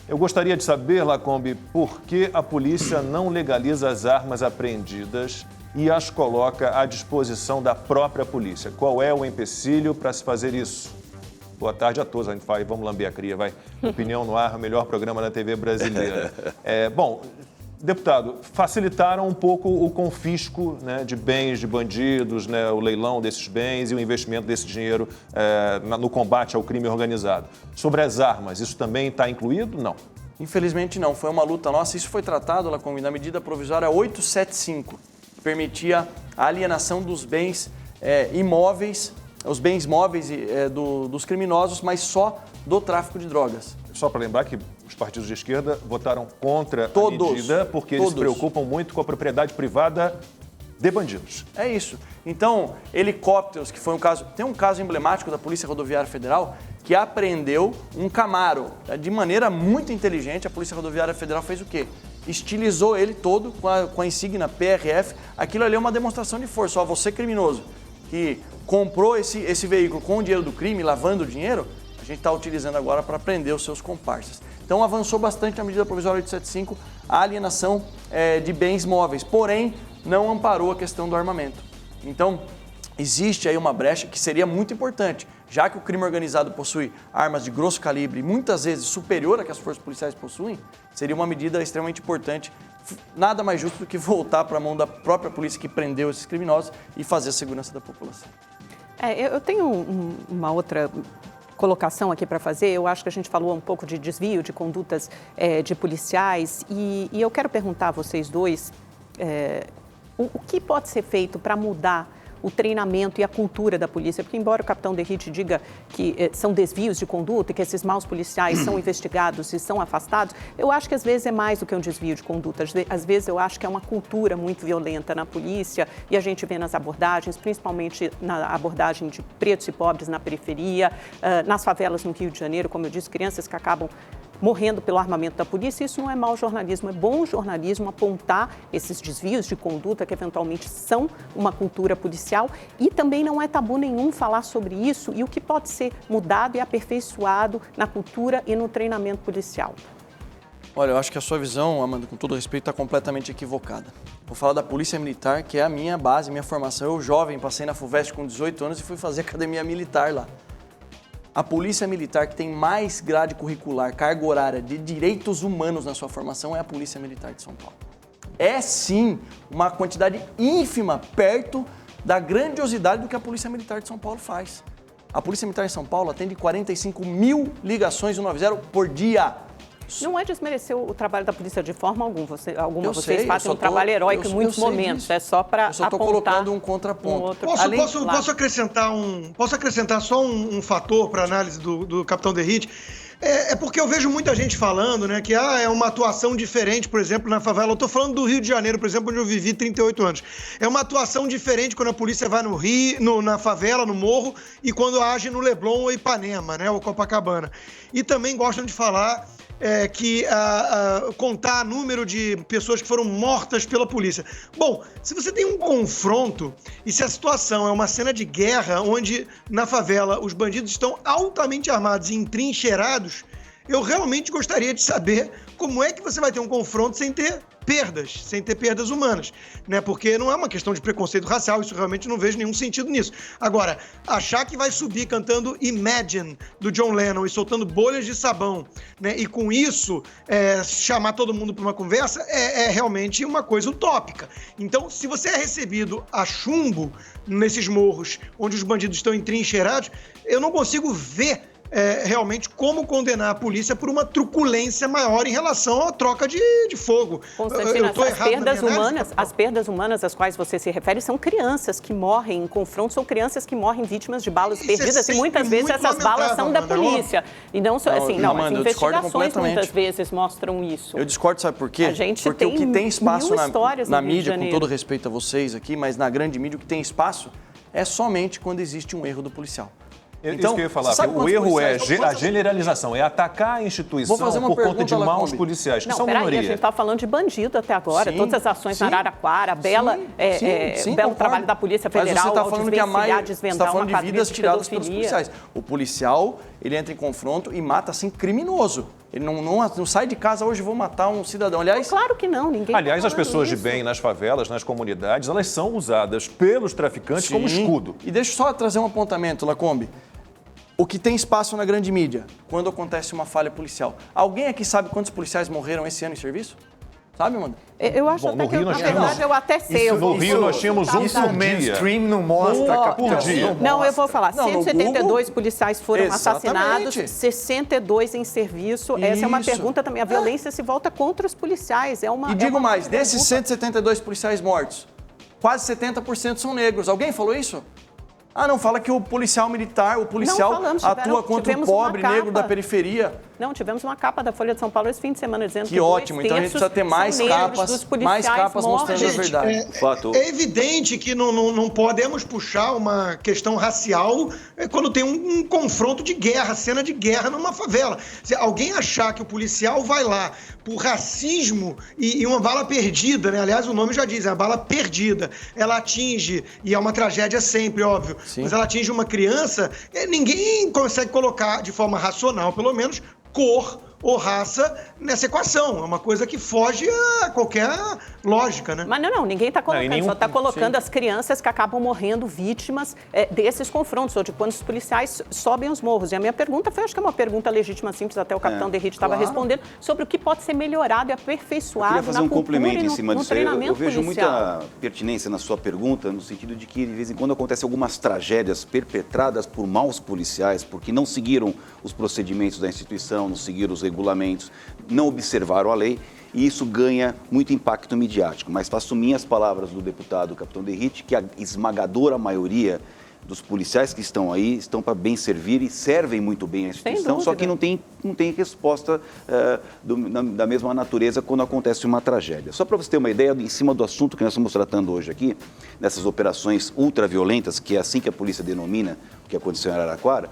Eu gostaria de saber, Lacombe, por que a polícia não legaliza as armas apreendidas e as coloca à disposição da própria polícia? Qual é o empecilho para se fazer isso? Boa tarde a todos. A gente vai, vamos lamber a cria, vai. Opinião no Ar, o melhor programa da TV brasileira. Bom, deputado, facilitaram um pouco o confisco, né, de bens de bandidos, né, o leilão desses bens e o investimento desse dinheiro no combate ao crime organizado. Sobre as armas, isso também está incluído? Não. Infelizmente não, foi uma luta nossa. Isso foi tratado na medida provisória 875, que permitia a alienação dos bens imóveis, os bens móveis dos criminosos, mas só do tráfico de drogas. Só para lembrar que os partidos de esquerda votaram contra a medida porque eles se preocupam muito com a propriedade privada de bandidos. É isso. Então, helicópteros, que foi um caso... Tem um caso emblemático da Polícia Rodoviária Federal que apreendeu um Camaro. De maneira muito inteligente, a Polícia Rodoviária Federal fez o quê? Estilizou ele todo com a insígnia PRF. Aquilo ali é uma demonstração de força. Ó, você criminoso que comprou esse veículo com o dinheiro do crime, lavando o dinheiro, a gente está utilizando agora para prender os seus comparsas. Então avançou bastante a medida provisória 875, a alienação de bens móveis, porém não amparou a questão do armamento. Então existe aí uma brecha que seria muito importante, já que o crime organizado possui armas de grosso calibre, muitas vezes superior a que as forças policiais possuem, seria uma medida extremamente importante. Nada mais justo do que voltar para a mão da própria polícia que prendeu esses criminosos e fazer a segurança da população. Eu tenho uma outra colocação aqui para fazer. Eu acho que a gente falou um pouco de desvio de condutas de policiais e eu quero perguntar a vocês dois o que pode ser feito para mudar o treinamento e a cultura da polícia, porque embora o capitão Derrite diga que são desvios de conduta e que esses maus policiais são investigados e são afastados, eu acho que às vezes é mais do que um desvio de conduta. Às vezes eu acho que é uma cultura muito violenta na polícia e a gente vê nas abordagens, principalmente na abordagem de pretos e pobres na periferia, nas favelas no Rio de Janeiro, como eu disse, crianças que acabam morrendo pelo armamento da polícia. Isso não é mau jornalismo, é bom jornalismo apontar esses desvios de conduta que eventualmente são uma cultura policial e também não é tabu nenhum falar sobre isso e o que pode ser mudado e aperfeiçoado na cultura e no treinamento policial. Olha, eu acho que a sua visão, Amanda, com todo respeito, está completamente equivocada. Vou falar da Polícia Militar, que é a minha base, minha formação. Eu, jovem, passei na FUVEST com 18 anos e fui fazer academia militar lá. A Polícia Militar que tem mais grade curricular, carga horária de direitos humanos na sua formação é a Polícia Militar de São Paulo. É sim uma quantidade ínfima perto da grandiosidade do que a Polícia Militar de São Paulo faz. A Polícia Militar de São Paulo atende 45 mil ligações 190 por dia. Não é desmerecer o trabalho da polícia de forma alguma. Vocês sei, fazem um trabalho heróico em muitos momentos. Disso. É só para apontar. Eu só estou colocando um contraponto. Posso acrescentar só um fator para a análise do capitão Derrite? É porque eu vejo muita gente falando, né, que é uma atuação diferente, por exemplo, na favela. Eu estou falando do Rio de Janeiro, por exemplo, onde eu vivi 38 anos. É uma atuação diferente quando a polícia vai no Rio, na favela, no morro, e quando age no Leblon ou Ipanema, né, ou Copacabana. E também gostam de falar que contar número de pessoas que foram mortas pela polícia. Bom, se você tem um confronto e se a situação é uma cena de guerra onde na favela os bandidos estão altamente armados e entrincheirados, eu realmente gostaria de saber como é que você vai ter um confronto sem ter perdas humanas, né? Porque não é uma questão de preconceito racial, isso realmente não vejo nenhum sentido nisso. Agora, achar que vai subir cantando Imagine, do John Lennon, e soltando bolhas de sabão, né? E com isso, chamar todo mundo para uma conversa, é realmente uma coisa utópica. Então, se você é recebido a chumbo nesses morros, onde os bandidos estão entrincheirados, eu não consigo ver realmente como condenar a polícia por uma truculência maior em relação à troca de fogo. Constantino, as perdas humanas às quais você se refere são crianças que morrem em confrontos ou crianças que morrem vítimas de balas perdidas e muitas vezes essas balas são da polícia. E não só assim, as investigações muitas vezes mostram isso. Eu discordo, sabe por quê? Porque o que tem espaço na mídia, com todo respeito a vocês aqui, mas na grande mídia, o que tem espaço é somente quando existe um erro do policial. Então, isso que eu ia falar, o erro é a generalização, é atacar a instituição por conta de maus policiais, que são minoria. A gente está falando de bandido até agora, todas as ações na Araraquara, belo trabalho da Polícia Federal, mas você está falando que você está falando de vidas tiradas pelos policiais. O policial, ele entra em confronto e mata, assim, criminoso. Ele não sai de casa hoje, vou matar um cidadão. Aliás, claro que não, ninguém. Aliás, as pessoas de bem nas favelas, nas comunidades, elas são usadas pelos traficantes como escudo. E deixa eu só trazer um apontamento, Lacombe. O que tem espaço na grande mídia, quando acontece uma falha policial. Alguém aqui sabe quantos policiais morreram esse ano em serviço? Sabe, Amanda? Eu acho até que, na verdade, eu até sei. No Rio nós tínhamos um Isso o mainstream não mostra, por dia. Não, eu vou falar. 172 policiais foram assassinados, 62 em serviço. Essa é uma pergunta também. A violência se volta contra os policiais. E digo mais, desses 172 policiais mortos, quase 70% são negros. Alguém falou isso? Não, fala que o policial militar, atua contra o pobre negro da periferia. Não, tivemos uma capa da Folha de São Paulo esse fim de semana dizendo que ótimo, então a gente precisa ter mais capas mostrando a verdade. É evidente que não podemos puxar uma questão racial quando tem um confronto de guerra, cena de guerra numa favela. Se alguém achar que o policial vai lá por racismo e uma bala perdida, né? Aliás, o nome já diz, é uma bala perdida. Ela atinge, e é uma tragédia sempre, óbvio, mas ela atinge uma criança, ninguém consegue colocar de forma racional, pelo menos, cor ou raça nessa equação. É uma coisa que foge a qualquer lógica, né? Mas não, ninguém está colocando, só está colocando as crianças que acabam morrendo vítimas desses confrontos, ou de quando os policiais sobem os morros. E a minha pergunta foi, acho que é uma pergunta legítima, simples, até o capitão Derrite estava respondendo, sobre o que pode ser melhorado e aperfeiçoado eu queria fazer na um cultura complemento e em cima no disso aí. treinamento Eu vejo policial. muita pertinência na sua pergunta, no sentido de que, de vez em quando, acontecem algumas tragédias perpetradas por maus policiais, porque não seguiram os procedimentos da instituição, não seguiram os regulamentos, não observaram a lei, e isso ganha muito impacto midiático. Mas faço minhas palavras do deputado capitão Derrite, que a esmagadora maioria dos policiais que estão aí estão para bem servir e servem muito bem a instituição, só que não tem resposta da mesma natureza quando acontece uma tragédia. Só para você ter uma ideia, em cima do assunto que nós estamos tratando hoje aqui, nessas operações ultraviolentas, que é assim que a polícia denomina o que aconteceu em Araraquara,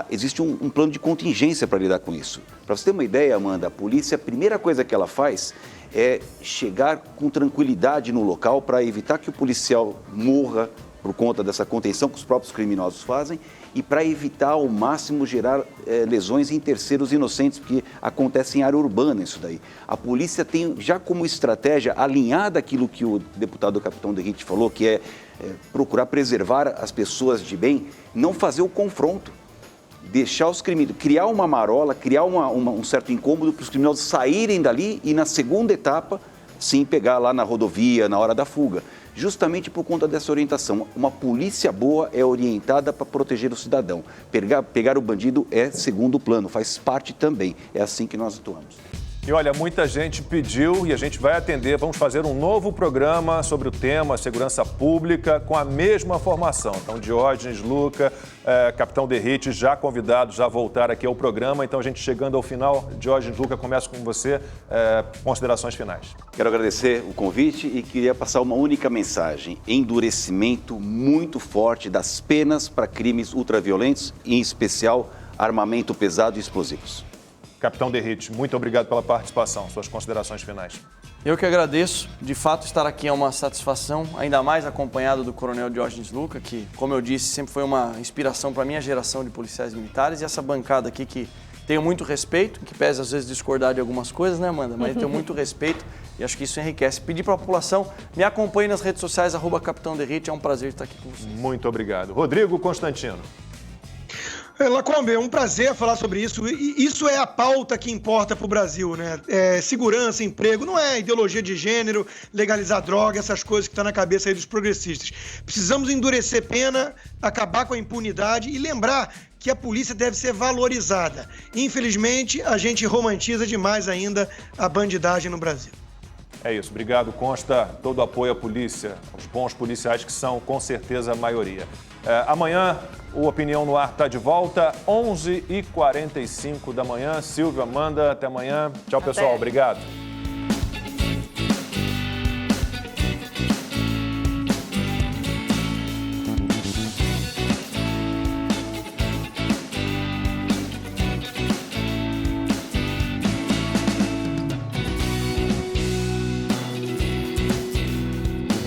existe um plano de contingência para lidar com isso. Para você ter uma ideia, Amanda, a polícia, a primeira coisa que ela faz é chegar com tranquilidade no local para evitar que o policial morra por conta dessa contenção que os próprios criminosos fazem e para evitar ao máximo gerar lesões em terceiros inocentes, porque acontece em área urbana isso daí. A polícia tem já como estratégia alinhada aquilo que o deputado capitão Derrite falou, que é procurar preservar as pessoas de bem, não fazer o confronto. Deixar os criminosos, criar uma marola, criar um certo incômodo para os criminosos saírem dali e na segunda etapa, sim, pegar lá na rodovia, na hora da fuga. Justamente por conta dessa orientação. Uma polícia boa é orientada para proteger o cidadão. Pegar o bandido é segundo plano, faz parte também. É assim que nós atuamos. E olha, muita gente pediu e a gente vai atender. Vamos fazer um novo programa sobre o tema segurança pública com a mesma formação. Então, Diógenes, Luca, capitão Derrite já convidados a voltar aqui ao programa. Então, a gente chegando ao final, Diógenes, Luca, começo com você. Considerações finais. Quero agradecer o convite e queria passar uma única mensagem. Endurecimento muito forte das penas para crimes ultraviolentos, em especial armamento pesado e explosivos. Capitão Derrite, muito obrigado pela participação. Suas considerações finais. Eu que agradeço. De fato, estar aqui é uma satisfação, ainda mais acompanhado do coronel Diógenes Luca, que, como eu disse, sempre foi uma inspiração para a minha geração de policiais militares, e essa bancada aqui que tenho muito respeito, que pese às vezes discordar de algumas coisas, né, Amanda? Mas eu tenho muito respeito e acho que isso enriquece. Pedir para a população, me acompanhe nas redes sociais, @Capitão Derrite, é um prazer estar aqui com vocês. Muito obrigado. Rodrigo Constantino. Lacombe, é um prazer falar sobre isso. E isso é a pauta que importa para o Brasil, né? Segurança, emprego, não é ideologia de gênero, legalizar droga, essas coisas que estão na cabeça aí dos progressistas. Precisamos endurecer pena, acabar com a impunidade e lembrar que a polícia deve ser valorizada. Infelizmente, a gente romantiza demais ainda a bandidagem no Brasil. É isso, obrigado. Consta todo o apoio à polícia, aos bons policiais que são, com certeza, a maioria. Amanhã, o Opinião no Ar está de volta, 11h45 da manhã. Silvio, Amanda, até amanhã. Tchau, pessoal. Obrigado.